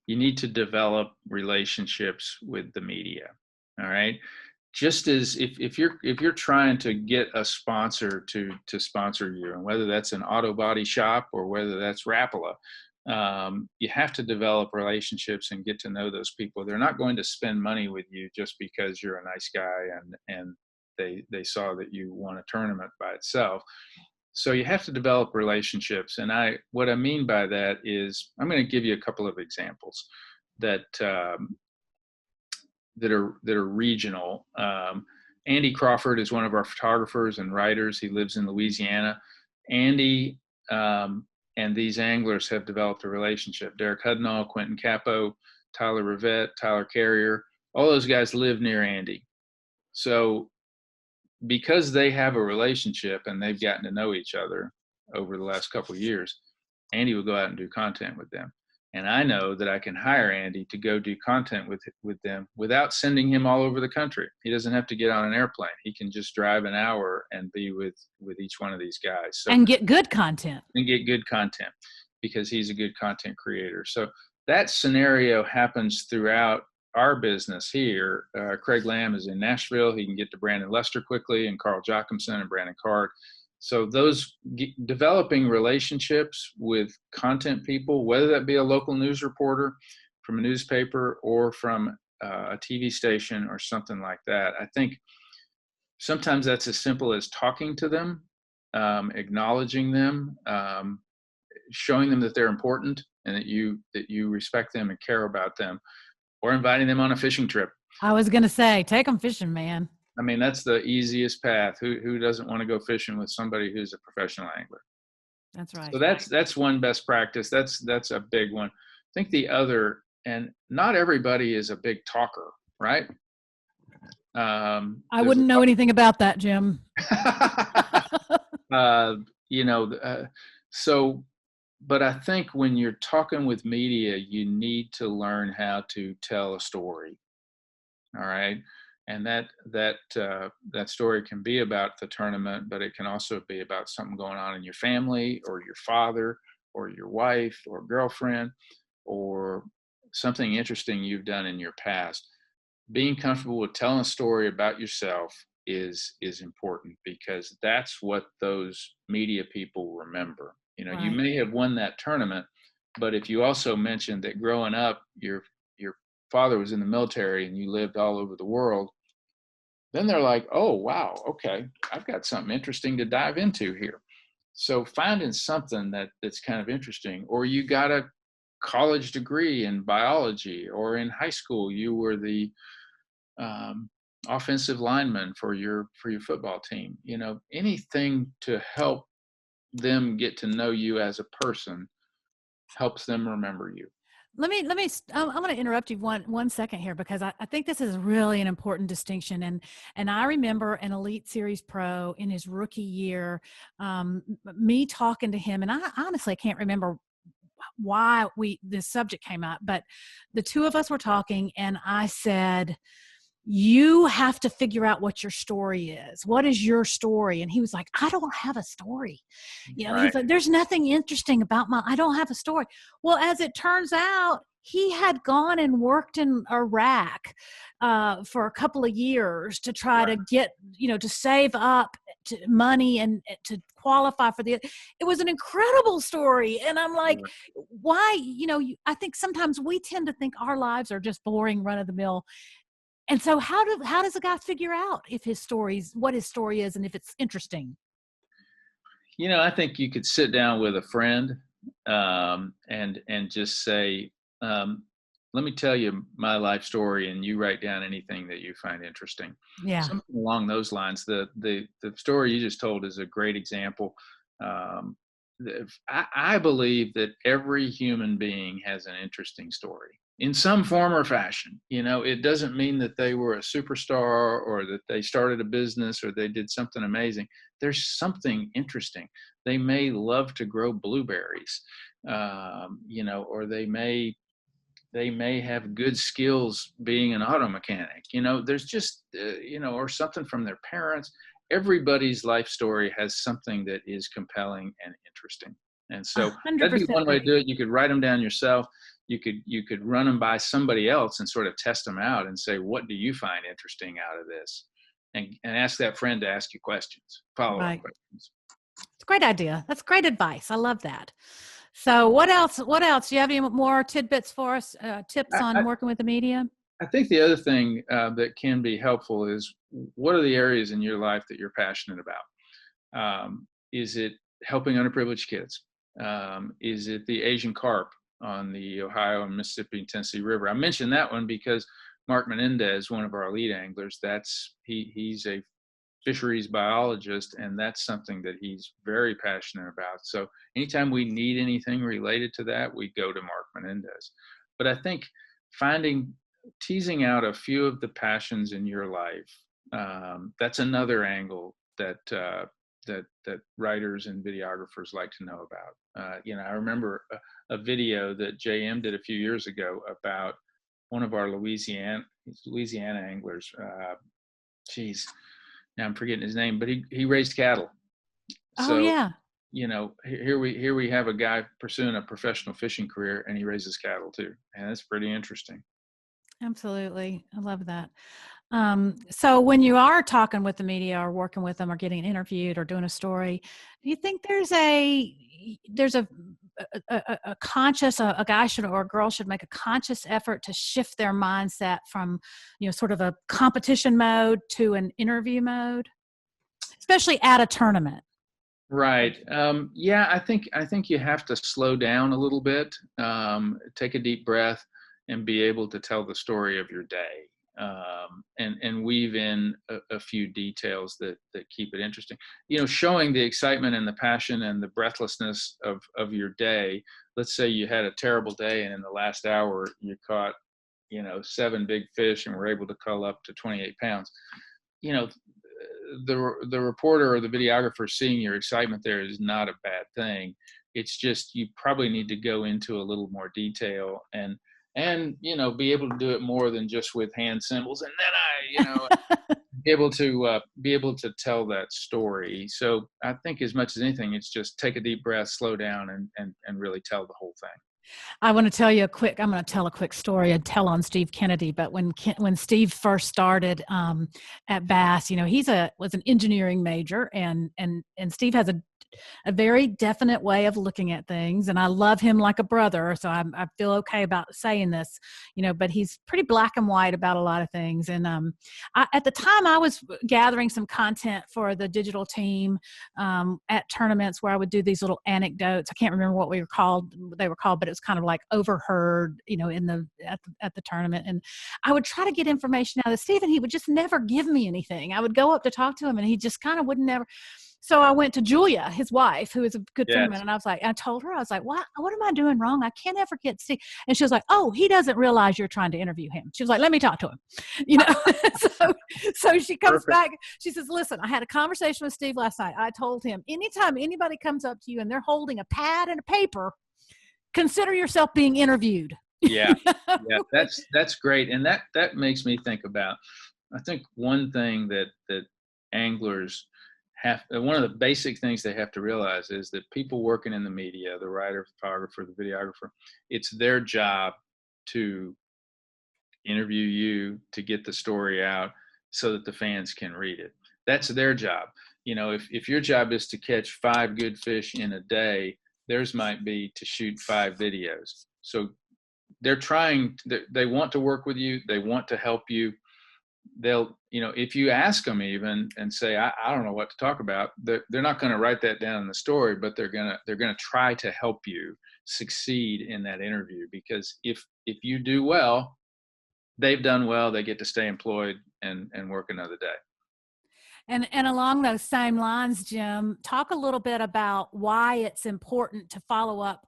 you need to develop relationships with the media. All right. Just as if you're trying to get a sponsor to sponsor you, and whether that's an auto body shop or whether that's Rapala, you have to develop relationships and get to know those people. They're not going to spend money with you just because you're a nice guy and they saw that you won a tournament by itself. So you have to develop relationships. And what I mean by that is, I'm going to give you a couple of examples that that are regional. Andy Crawford is one of our photographers and writers. He lives in Louisiana. Andy and these anglers have developed a relationship. Derek Hudnall, Quentin Capo, Tyler Rivette, Tyler Carrier, all those guys live near Andy. So because they have a relationship and they've gotten to know each other over the last couple of years, Andy will go out and do content with them. And I know that I can hire Andy to go do content with them without sending him all over the country. He doesn't have to get on an airplane. He can just drive an hour and be with each one of these guys. So, and get good content. And get good content because he's a good content creator. So that scenario happens throughout our business here. Craig Lamb is in Nashville. He can get to Brandon Lester quickly, and Carl Jochimson and Brandon Card. So those developing relationships with content people, whether that be a local news reporter from a newspaper or from a TV station or something like that, I think sometimes that's as simple as talking to them, acknowledging them, showing them that they're important and that you respect them and care about them, or inviting them on a fishing trip. I was going to say, take them fishing, man. I mean, that's the easiest path. Who doesn't want to go fishing with somebody who's a professional angler? That's right. So that's one best practice. That's a big one. I think the other, and not everybody is a big talker, right? I wouldn't know anything about that, Jim. So, but I think when you're talking with media, you need to learn how to tell a story. All right. And that story can be about the tournament, but it can also be about something going on in your family or your father or your wife or girlfriend or something interesting you've done in your past. Being comfortable with telling a story about yourself is important, because that's what those media people remember. You Right. may have won that tournament, but if you also mentioned that growing up, your father was in the military and you lived all over the world, then they're like, oh, wow, okay, I've got something interesting to dive into here. So finding something that's kind of interesting, or you got a college degree in biology, or in high school you were the um, offensive lineman for your football team. Anything to help them get to know you as a person helps them remember you. I'm going to interrupt you one second here, because I think this is really an important distinction. And I remember an Elite Series pro in his rookie year, me talking to him, and I honestly can't remember why this subject came up, but the two of us were talking, and I said, you have to figure out what your story is. What is your story? And he was like, I don't have a story. Right. He's like, there's nothing interesting about I don't have a story. Well, as it turns out, he had gone and worked in Iraq for a couple of years to try to Right. get, to save up money and to qualify for it was an incredible story. And I'm like, Right. why, I think sometimes we tend to think our lives are just boring, run of the mill. And so how does a guy figure out what his story is and if it's interesting? I think you could sit down with a friend, and just say, um, "Let me tell you my life story," and you write down anything that you find interesting. Yeah. Something along those lines. The story you just told is a great example. Um, I believe that every human being has an interesting story in some form or fashion. It doesn't mean that they were a superstar, or that they started a business, or they did something amazing. There's something interesting. They may love to grow blueberries, or they may have good skills being an auto mechanic. There's just or something from their parents. Everybody's life story has something that is compelling and interesting. And A so hundred that'd be percent one way to agree. do it. You could write them down yourself. You could run them by somebody else and sort of test them out and say, what do you find interesting out of this? And ask that friend to ask you questions, follow-up Right. questions. It's a great idea. That's great advice. I love that. So what else? What else? Do you have any more tidbits for us? Tips I, on I, working with the media? I think the other thing that can be helpful is, what are the areas in your life that you're passionate about? Is it helping underprivileged kids? Is it the Asian carp on the Ohio and Mississippi and Tennessee River? I mentioned that one because Mark Menendez, one of our lead anglers, he's a fisheries biologist, and that's something that he's very passionate about. So anytime we need anything related to that, we go to Mark Menendez. But I think finding teasing out a few of the passions in your life, that's another angle that writers and videographers like to know about. I remember a video that JM did a few years ago about one of our Louisiana anglers. Geez, now I'm forgetting his name, but he raised cattle. Oh So yeah, here we have a guy pursuing a professional fishing career, and he raises cattle too, and that's pretty interesting. absolutely. I love that. So when you are talking with the media or working with them or getting interviewed or doing a story, do you think there's a conscious a guy should or a girl should make a conscious effort to shift their mindset from sort of a competition mode to an interview mode, especially at a tournament? Right. Yeah, I think you have to slow down a little bit, take a deep breath, and be able to tell the story of your day, and weave in a few details that keep it interesting. Showing the excitement and the passion and the breathlessness of your day. Let's say you had a terrible day, and in the last hour you caught 7 big fish and were able to cull up to 28 pounds. You know, the reporter or the videographer seeing your excitement there is not a bad thing. It's just you probably need to go into a little more detail, and be able to do it more than just with hand symbols, and then be able to tell that story. So I think, as much as anything, it's just take a deep breath, slow down, and really tell the whole thing. I want to tell you I'm going to tell a quick story and tell on Steve Kennedy. But when Steve first started at Bass, was an engineering major, and Steve has a very definite way of looking at things, and I love him like a brother, so I feel okay about saying this, but he's pretty black and white about a lot of things. And at the time, I was gathering some content for the digital team at tournaments where I would do these little anecdotes. I can't remember what they were called, but it was kind of like overheard, at the tournament. And I would try to get information out of Steve, and he would just never give me anything. I would go up to talk to him, and he just kind of would never. So I went to Julia, his wife, who is a good friend of mine, and I told her, I was like, what am I doing wrong? I can't ever get Steve. And she was like, oh, he doesn't realize you're trying to interview him. She was like, let me talk to him. So she comes back. She says, listen, I had a conversation with Steve last night. I told him, anytime anybody comes up to you and they're holding a pad and a paper, consider yourself being interviewed. Yeah. That's great. And that makes me think about, I think one thing that anglers one of the basic things they have to realize is that people working in the media, the writer, photographer, the videographer, it's their job to interview you, to get the story out so that the fans can read it. That's their job. If your job is to catch 5 good fish in a day, theirs might be to shoot 5 videos. So they want to work with you. They want to help you. They'll, if you ask them even and say, I don't know what to talk about, they're not going to write that down in the story, but they're going to try to help you succeed in that interview. Because if you do well, they've done well, they get to stay employed and work another day. And along those same lines, Jim, talk a little bit about why it's important to follow up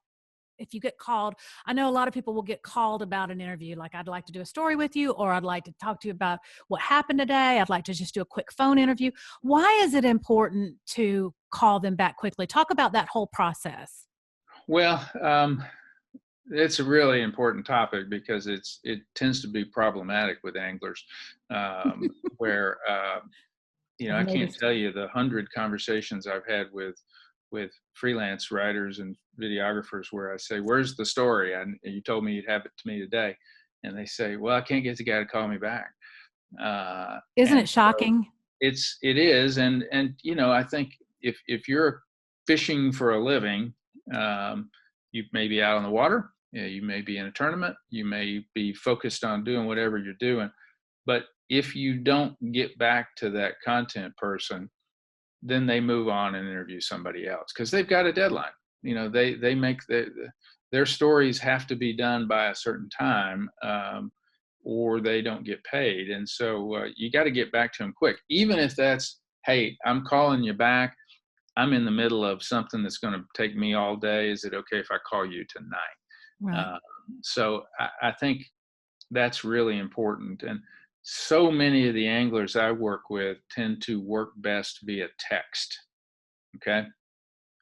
if you get called. I know a lot of people will get called about an interview, like, I'd like to do a story with you, or I'd like to talk to you about what happened today. I'd like to just do a quick phone interview. Why is it important to call them back quickly? Talk about that whole process. Well, it's a really important topic because it tends to be problematic with anglers, where I can't tell you the 100 conversations I've had with freelance writers and videographers where I say, where's the story? And you told me you'd have it to me today. And they say, well, I can't get the guy to call me back. Isn't it shocking? So it is. And, I think if you're fishing for a living, you may be out on the water. You may be in a tournament. You may be focused on doing whatever you're doing. But if you don't get back to that content person, then they move on and interview somebody else because they've got a deadline. They make their stories have to be done by a certain time, or they don't get paid. And so you got to get back to them quick, even if that's, hey, I'm calling you back. I'm in the middle of something that's going to take me all day. Is it okay if I call you tonight? Right. So I think that's really important. And so many of the anglers I work with tend to work best via text. Okay.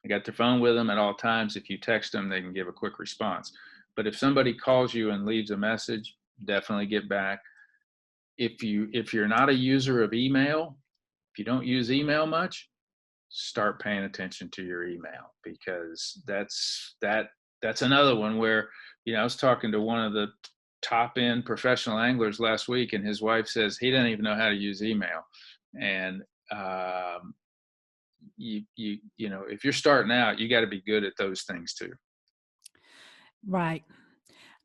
I got their phone with them at all times. If you text them, they can give a quick response. But if somebody calls you and leaves a message, definitely get back. If you're not a user of email, if you don't use email much, start paying attention to your email, because that's another one where, I was talking to one of the top end professional anglers last week, and his wife says he doesn't even know how to use email. And if you're starting out, you got to be good at those things too. Right.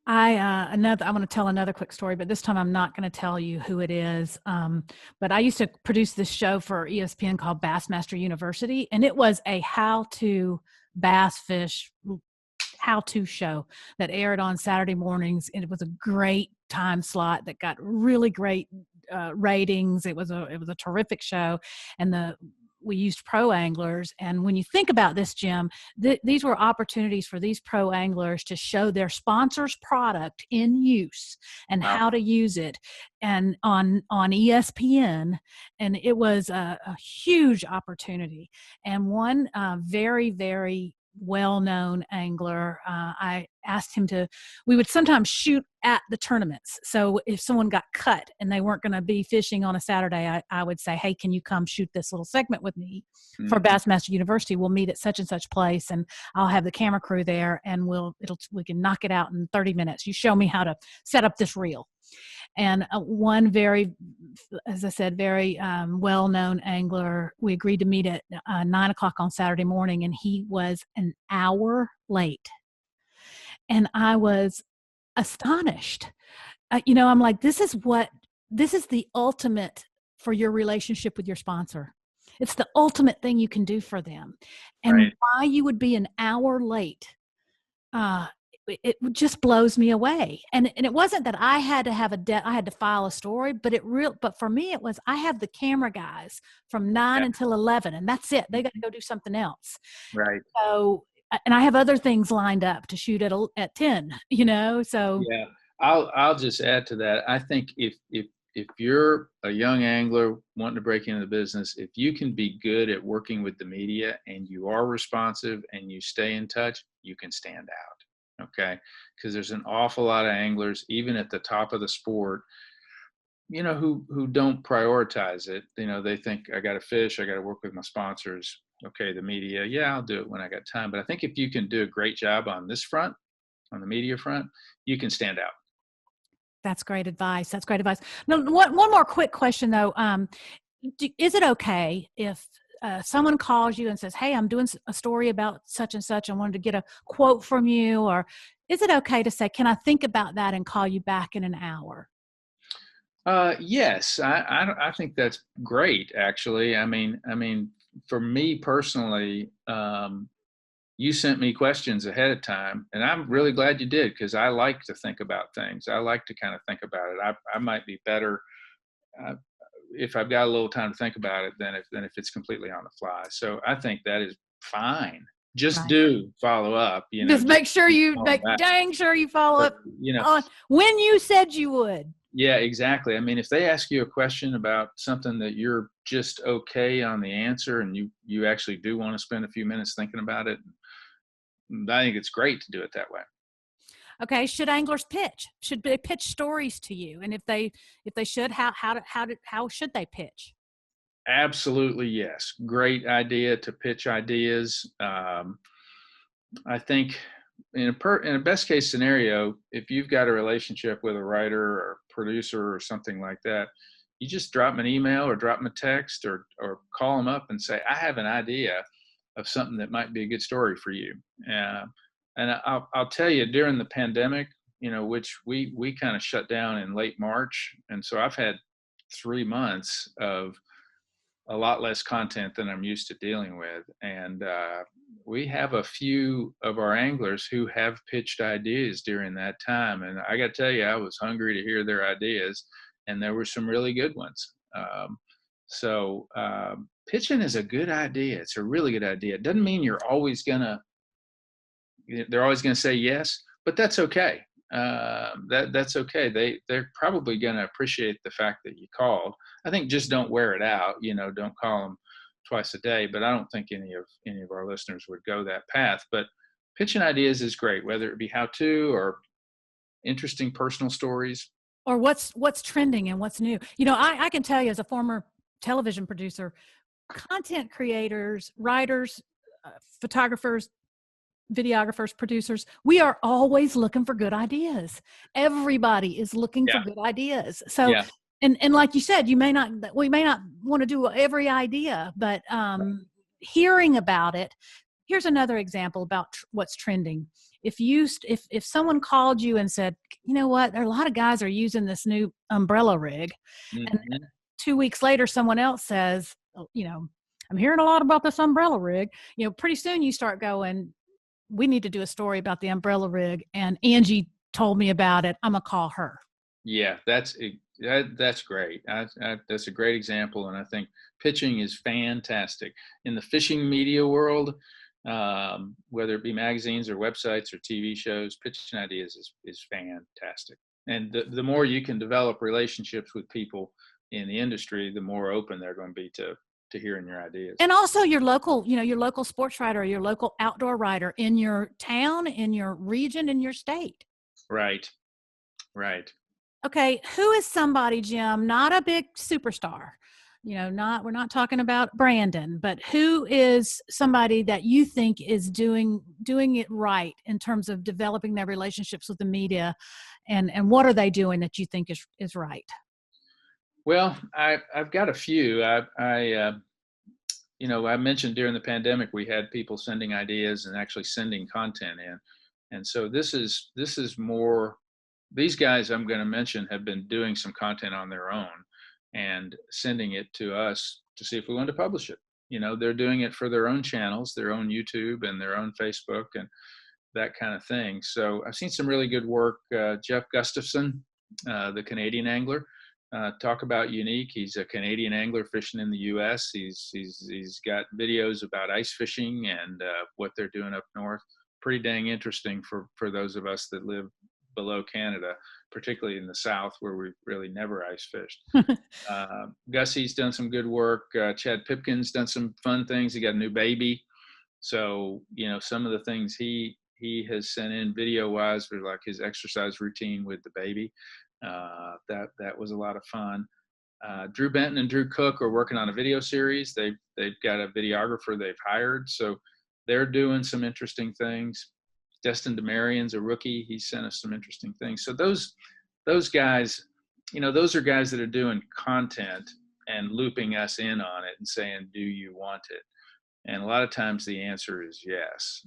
I want to tell another quick story, but this time I'm not going to tell you who it is. But I used to produce this show for ESPN called Bassmaster University, and it was a how-to bass fish how-to show that aired on Saturday mornings. And it was a great time slot that got really great ratings. It was a terrific show, and we used pro anglers. And when you think about this, Jim, these were opportunities for these pro anglers to show their sponsor's product in use and how to use it, and on ESPN. And it was a huge opportunity. And one very, very well-known angler. I asked him to, we would sometimes shoot at the tournaments. So if someone got cut and they weren't going to be fishing on a Saturday, I would say, hey, can you come shoot this little segment with me for Mhm. Bassmaster University? We'll meet at such and such place, and I'll have the camera crew there, and we can knock it out in 30 minutes. You show me how to set up this reel. And one very, as I said, very well-known angler, we agreed to meet at 9 o'clock on Saturday morning, and he was an hour late. And I was astonished. I'm like, this is the ultimate for your relationship with your sponsor. It's the ultimate thing you can do for them. And Right. why you would be an hour late, uh, it just blows me away. And it wasn't that I had to have I had to file a story, but for me, it was, I have the camera guys from 9 Yeah. until 11, and that's it. They got to go do something else. Right. So, and I have other things lined up to shoot at 10, so. Yeah. I'll just add to that. I think if you're a young angler wanting to break into the business, if you can be good at working with the media and you are responsive and you stay in touch, you can stand out. Okay. Because there's an awful lot of anglers, even at the top of the sport, who don't prioritize it. They think, I got to fish, I got to work with my sponsors. Okay, the media, yeah, I'll do it when I got time. But I think if you can do a great job on this front, on the media front, you can stand out. That's great advice. That's great advice. Now, one more quick question though. Is it okay if someone calls you and says, "Hey, I'm doing a story about such and such. I wanted to get a quote from you," or is it okay to say, "Can I think about that and call you back in an hour?" Yes, I think that's great. Actually, I mean, for me personally, you sent me questions ahead of time, and I'm really glad you did because I like to think about things. I like to kind of think about it. I might be better uh, if I've got a little time to think about it than if it's completely on the fly. So I think that is fine. Just Right. do follow up. Just Just make sure keep you, going like, back. dang sure you follow But up you know, on when you said you would. yeah, exactly. I mean, if they ask you a question about something that you're just okay on the answer, and you actually do want to spend a few minutes thinking about it, I think it's great to do it that way. Okay, should anglers pitch? Should they pitch stories to you? And if they should, how should they pitch? Absolutely, yes. Great idea to pitch ideas. I think in a best case scenario, if you've got a relationship with a writer or producer or something like that, you just drop them an email or drop them a text or call them up and say, I have an idea of something that might be a good story for you. Uh, and I'll tell you, during the pandemic, which we kind of shut down in late March, and so I've had 3 months of a lot less content than I'm used to dealing with. And we have a few of our anglers who have pitched ideas during that time. And I got to tell you, I was hungry to hear their ideas, and there were some really good ones. Pitching is a good idea. It's a really good idea. It doesn't mean they're always going to say yes, but that's okay. That's okay. They're probably going to appreciate the fact that you called. I think just don't wear it out. Don't call them twice a day. But I don't think any of our listeners would go that path. But pitching ideas is great, whether it be how to or interesting personal stories. Or what's trending and what's new? I can tell you, as a former television producer, content creators, writers, photographers, videographers, producers, we are always looking for good ideas. Everybody is looking for Yeah, good ideas. So, yeah, and like you said, we may not want to do every idea, but hearing about it. Here's another example about what's trending. If someone called you and said, you know what, there are a lot of guys are using this new umbrella rig, and hmm 2 weeks later, someone else says, oh, I'm hearing a lot about this umbrella rig. Pretty soon you start going, we need to do a story about the umbrella rig, and Angie told me about it. I'm gonna call her. yeah. That's great. That's a great example, and I think pitching is fantastic in the fishing media world. Whether it be magazines or websites or TV shows, pitching ideas is fantastic. And the more you can develop relationships with people in the industry, the more open they're going to be to hearing your ideas. And also your local, your local sports writer, or your local outdoor writer in your town, in your region, in your state. Right. Okay, who is somebody, Jim, not a big superstar? We're not talking about Brandon, but who is somebody that you think is doing it right in terms of developing their relationships with the media, and what are they doing that you think is right? Well, I've got a few. I mentioned during the pandemic we had people sending ideas and actually sending content in, and so this is more. These guys I'm going to mention have been doing some content on their own and sending it to us to see if we want to publish it. They're doing it for their own channels, their own YouTube and their own Facebook and that kind of thing. So I've seen some really good work. Jeff Gustafson, the Canadian angler, talk about unique. He's a Canadian angler fishing in the U.S. He's got videos about ice fishing and what they're doing up north. Pretty dang interesting for those of us that live below Canada, particularly in the South where we really never ice fished. Gussie's done some good work. Chad Pipkin's done some fun things. He got a new baby. So, some of the things he has sent in video wise were like his exercise routine with the baby. That was a lot of fun. Drew Benton and Drew Cook are working on a video series. They've got a videographer they've hired. So they're doing some interesting things. Destin DeMarion's a rookie. He sent us some interesting things. So those guys, those are guys that are doing content and looping us in on it and saying, do you want it? And a lot of times the answer is yes.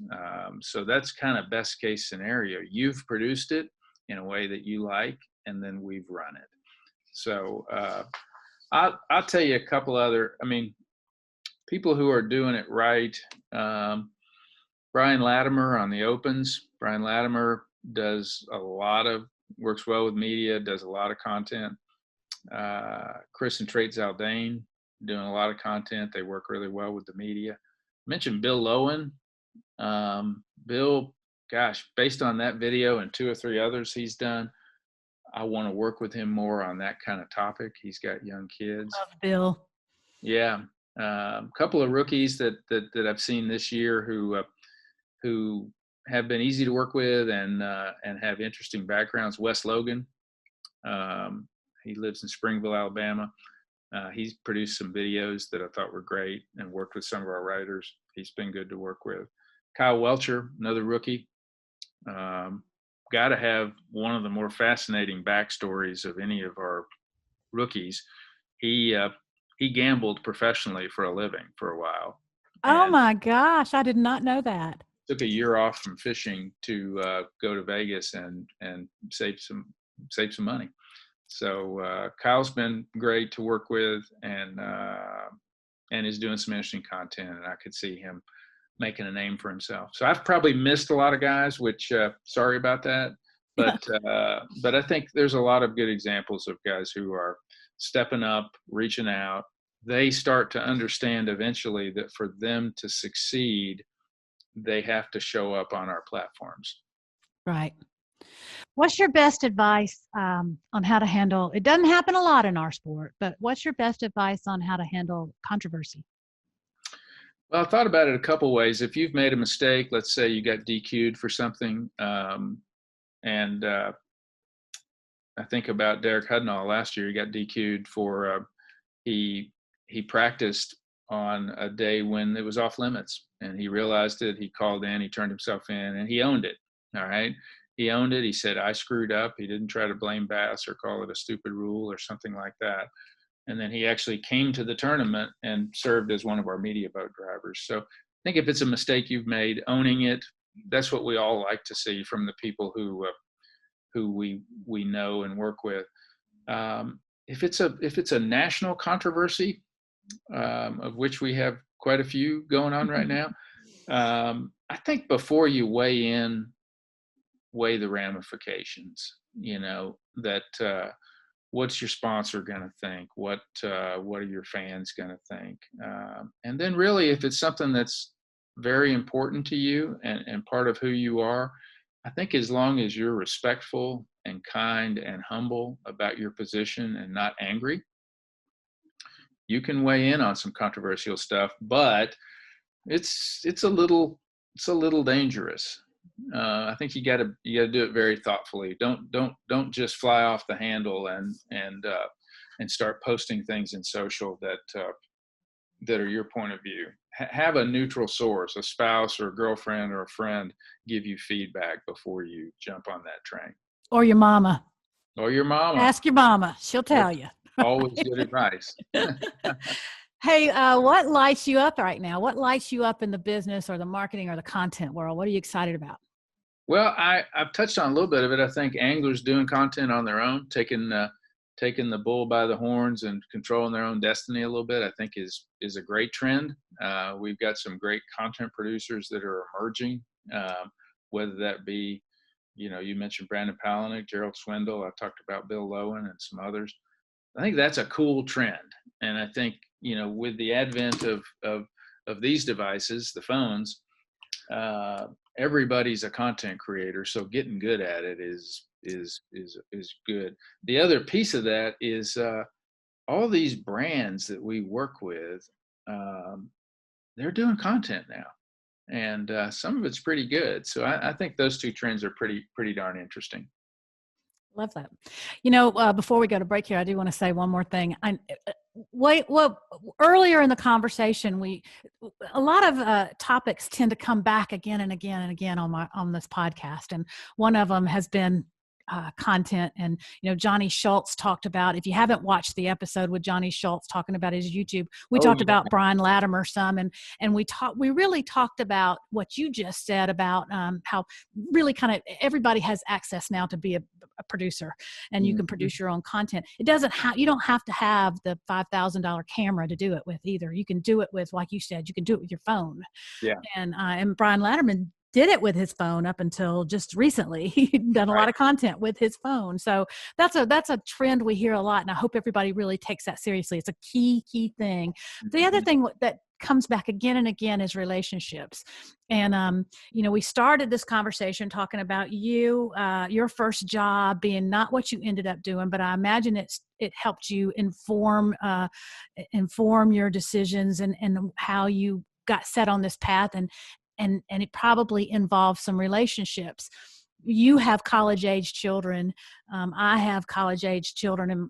So that's kind of best case scenario. You've produced it in a way that you like, and then we've run it. So I'll tell you a couple other, people who are doing it right. Brian Latimer on the Opens. Brian Latimer works well with media, does a lot of content. Chris and Trait Zaldane doing a lot of content. They work really well with the media. I mentioned Bill Lowen. Bill, gosh, based on that video and 2 or 3 others he's done, I want to work with him more on that kind of topic. He's got young kids. Love Bill. Yeah. A couple of rookies that I've seen this year who have been easy to work with and have interesting backgrounds. Wes Logan, he lives in Springville, Alabama. He's produced some videos that I thought were great and worked with some of our writers. He's been good to work with. Kyle Welcher, another rookie. Got to have one of the more fascinating backstories of any of our rookies. He gambled professionally for a living for a while. Oh my gosh, I did not know that. Took a year off from fishing to go to Vegas and save some money. So Kyle's been great to work with and is doing some interesting content, and I could see him making a name for himself. So I've probably missed a lot of guys, which sorry about that, but I think there's a lot of good examples of guys who are stepping up, reaching out. They start to understand eventually that for them to succeed, they have to show up on our platforms. Right. What's your best advice on how to handle, it doesn't happen a lot in our sport, but what's your best advice on how to handle controversy? Well, I thought about it a couple ways. If you've made a mistake, let's say you got DQ'd for something, and I think about Derek Hudnall last year. He got DQ'd for he practiced on a day when it was off limits, and he realized it. He called in, he turned himself in, and he owned it. All right, he owned it. He said, "I screwed up." He didn't try to blame B.A.S. or call it a stupid rule or something like that. And then he actually came to the tournament and served as one of our media boat drivers. So I think if it's a mistake you've made, owning it, that's what we all like to see from the people who we know and work with. If it's a national controversy, of which we have quite a few going on right now, I think before you weigh in, weigh the ramifications. What's your sponsor going to think? What are your fans going to think? And then really, if it's something that's very important to you and part of who you are, I think as long as you're respectful and kind and humble about your position and not angry, you can weigh in on some controversial stuff, but it's a little dangerous. I think you got to do it very thoughtfully. Don't just fly off the handle and start posting things in social that are your point of view. Have a neutral source, a spouse or a girlfriend or a friend, give you feedback before you jump on that train. Or your mama. Or your mama. Ask your mama. She'll tell That's you. always good advice. Hey, what lights you up right now? What lights you up in the business or the marketing or the content world? What are you excited about? Well, I've touched on a little bit of it. I think anglers doing content on their own, taking the bull by the horns and controlling their own destiny a little bit, I think is a great trend. We've got some great content producers that are emerging, whether that be, you mentioned Brandon Palaniuk, Gerald Swindle. I talked about Bill Lowen and some others. I think that's a cool trend. And I think, with the advent of these devices, the phones, everybody's a content creator. So getting good at it is good. The other piece of that is all these brands that we work with, they're doing content now. And some of it's pretty good. So I think those two trends are pretty darn interesting. Love that. Before we go to break here, I do want to say one more thing. Earlier in the conversation, a lot of topics tend to come back again and again and again on this podcast, and one of them has been content. And Johnny Schultz talked about, if you haven't watched the episode with Johnny Schultz talking about his YouTube, we talked about Brian Latimer some, and we really talked about what you just said about how really kind of everybody has access now to be a producer, and you can produce your own content. You don't have to have the $5,000 camera to do it with either. You can do it with, like you said, you can do it with your phone. Yeah. And Brian Latimer did it with his phone up until just recently. He'd done a lot of content with his phone. So that's a trend we hear a lot, and I hope everybody really takes that seriously. It's a key thing. The other thing that comes back again and again is relationships. And we started this conversation talking about your first job being not what you ended up doing, but I imagine it helped you inform your decisions and how you got set on this path, and it probably involves some relationships. You have college age children. I have college age children and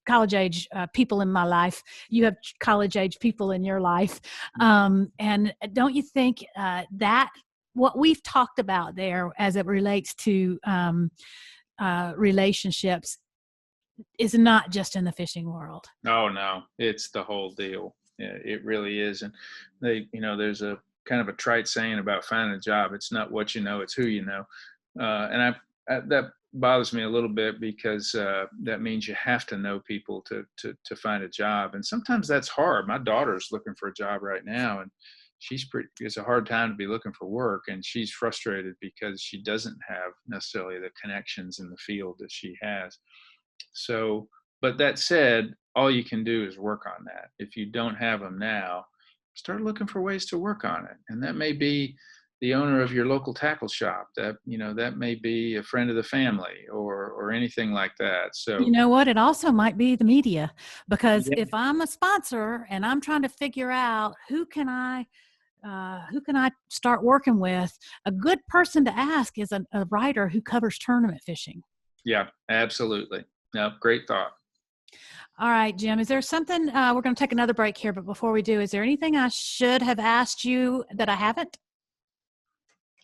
college age people in my life. You have college age people in your life. And don't you think that what we've talked about there as it relates to relationships is not just in the fishing world? Oh, no, it's the whole deal. Yeah, it really is. And there's a kind of a trite saying about finding a job. It's not what you know, it's who you know. And that bothers me a little bit, because that means you have to know people to find a job. And sometimes that's hard. My daughter's looking for a job right now, and it's a hard time to be looking for work. And she's frustrated because she doesn't have necessarily the connections in the field that she has. So, but that said, all you can do is work on that. If you don't have them now, start looking for ways to work on it. And that may be the owner of your local tackle shop. That may be a friend of the family or anything like that. So you know what? It also might be the media, because if I'm a sponsor and I'm trying to figure out who can I start working with, a good person to ask is a writer who covers tournament fishing. Yeah, absolutely. No, great thought. All right, Jim, is there something, we're going to take another break here, but before we do, is there anything I should have asked you that I haven't?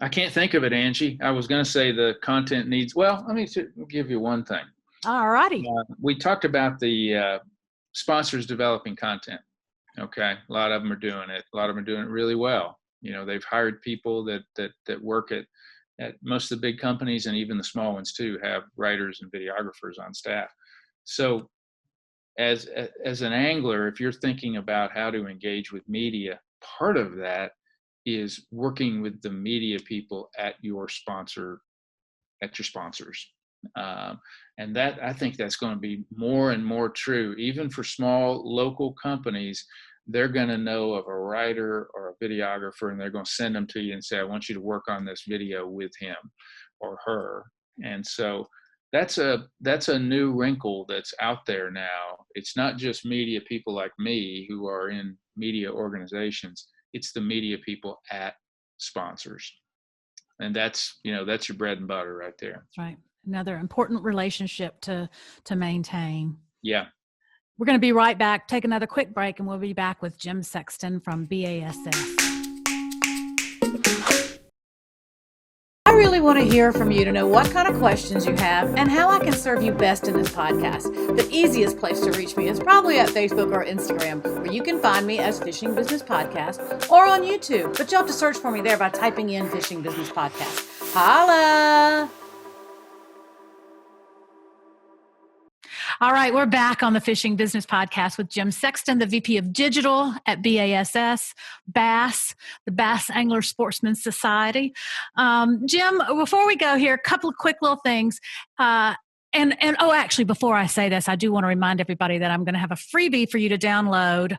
I can't think of it, Angie. I was going to say the content needs, well, let me give you one thing. All righty. We talked about the sponsors developing content. Okay. A lot of them are doing it. A lot of them are doing it really well. They've hired people that work at most of the big companies, and even the small ones too, have writers and videographers on staff. So as an angler, if you're thinking about how to engage with media, part of that is working with the media people at your sponsors. And that, I think that's going to be more and more true, even for small local companies. They're going to know of a writer or a videographer, and they're going to send them to you and say, I want you to work on this video with him or her. And so that's a new wrinkle that's out there now. It's not just media people like me who are in media organizations. It's the media people at sponsors. And that's your bread and butter right there. That's right. Another important relationship to maintain. Yeah. We're going to be right back. Take another quick break, and we'll be back with Jim Sexton from B.A.S.S. I really want to hear from you to know what kind of questions you have and how I can serve you best in this podcast. The easiest place to reach me is probably at Facebook or Instagram, where you can find me as Fishing Business Podcast, or on YouTube, but you'll have to search for me there by typing in Fishing Business Podcast. Holla! All right, we're back on the Fishing Business Podcast with Jim Sexton, the VP of Digital at B.A.S.S, B.A.S S, the Bass Angler Sportsman Society. Jim, before we go here, a couple of quick little things. Actually, before I say this, I do want to remind everybody that I'm going to have a freebie for you to download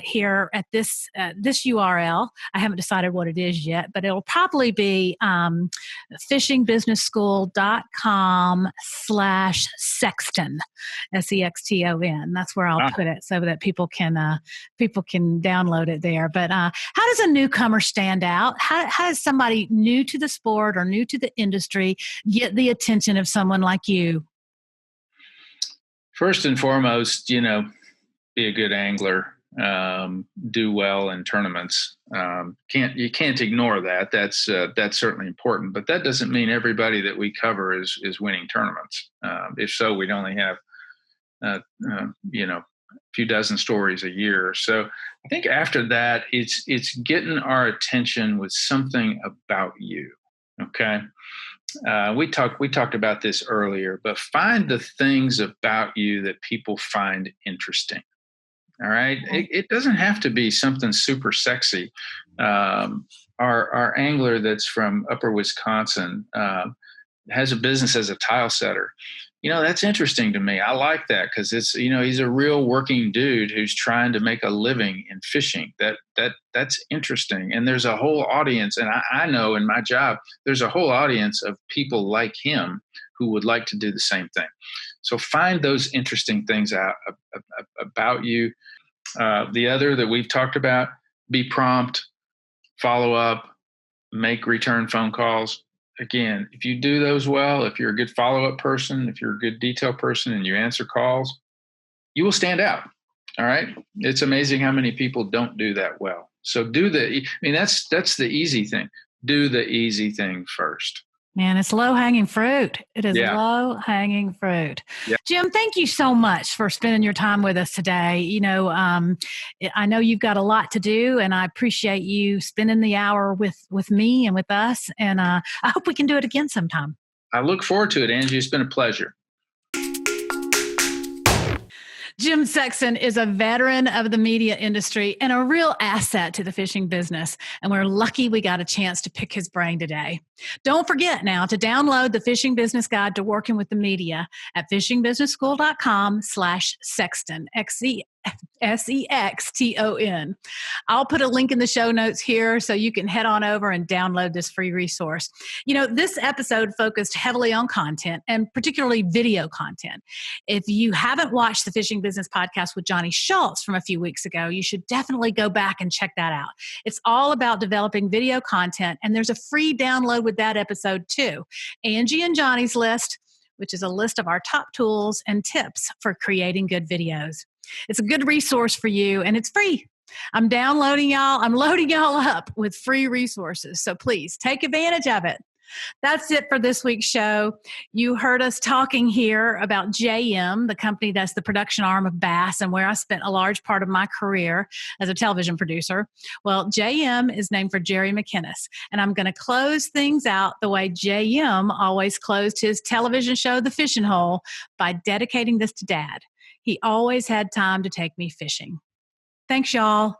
here at this URL. I haven't decided what it is yet, but it'll probably be fishingbusinesschool.com/Sexton, SEXTON. That's where I'll put it so that people can download it there. But how does a newcomer stand out? How does somebody new to the sport or new to the industry get the attention of someone like you? First and foremost, be a good angler, do well in tournaments. You can't ignore that. That's certainly important, but that doesn't mean everybody that we cover is winning tournaments. If so, we'd only have, a few dozen stories a year. So I think after that, it's getting our attention with something about you. Okay. We talked about this earlier, but find the things about you that people find interesting. All right. It doesn't have to be something super sexy. Our angler that's from Upper Wisconsin has a business as a tile setter. That's interesting to me. I like that because it's, he's a real working dude who's trying to make a living in fishing. That's interesting. And there's a whole audience. And I know in my job, there's a whole audience of people like him who would like to do the same thing. So find those interesting things out about you. The other that we've talked about, be prompt, follow up, make return phone calls. Again, if you do those well, if you're a good follow-up person, if you're a good detail person and you answer calls, you will stand out. All right. It's amazing how many people don't do that well. So that's the easy thing. Do the easy thing first. Man, it's low-hanging fruit. It is low-hanging fruit. Yeah. Jim, thank you so much for spending your time with us today. I know you've got a lot to do, and I appreciate you spending the hour with me and with us. And I hope we can do it again sometime. I look forward to it, Angie. It's been a pleasure. Jim Sexton is a veteran of the media industry and a real asset to the fishing business. And we're lucky we got a chance to pick his brain today. Don't forget now to download the Fishing Business Guide to Working with the Media at fishingbusinessschool.com/Sexton, SEXTON. I'll put a link in the show notes here so you can head on over and download this free resource. This episode focused heavily on content and particularly video content. If you haven't watched the Fishing Business Podcast with Johnny Schultz from a few weeks ago, you should definitely go back and check that out. It's all about developing video content, and there's a free download with that episode too. Angie and Johnny's list, which is a list of our top tools and tips for creating good videos. It's a good resource for you, and it's free. I'm loading y'all up with free resources. So please take advantage of it. That's it for this week's show. You heard us talking here about JM, the company that's the production arm of B.A.S S, and where I spent a large part of my career as a television producer. Well, JM is named for Jerry McInnes, and I'm going to close things out the way JM always closed his television show, The Fishing Hole, by dedicating this to Dad. He always had time to take me fishing. Thanks, y'all.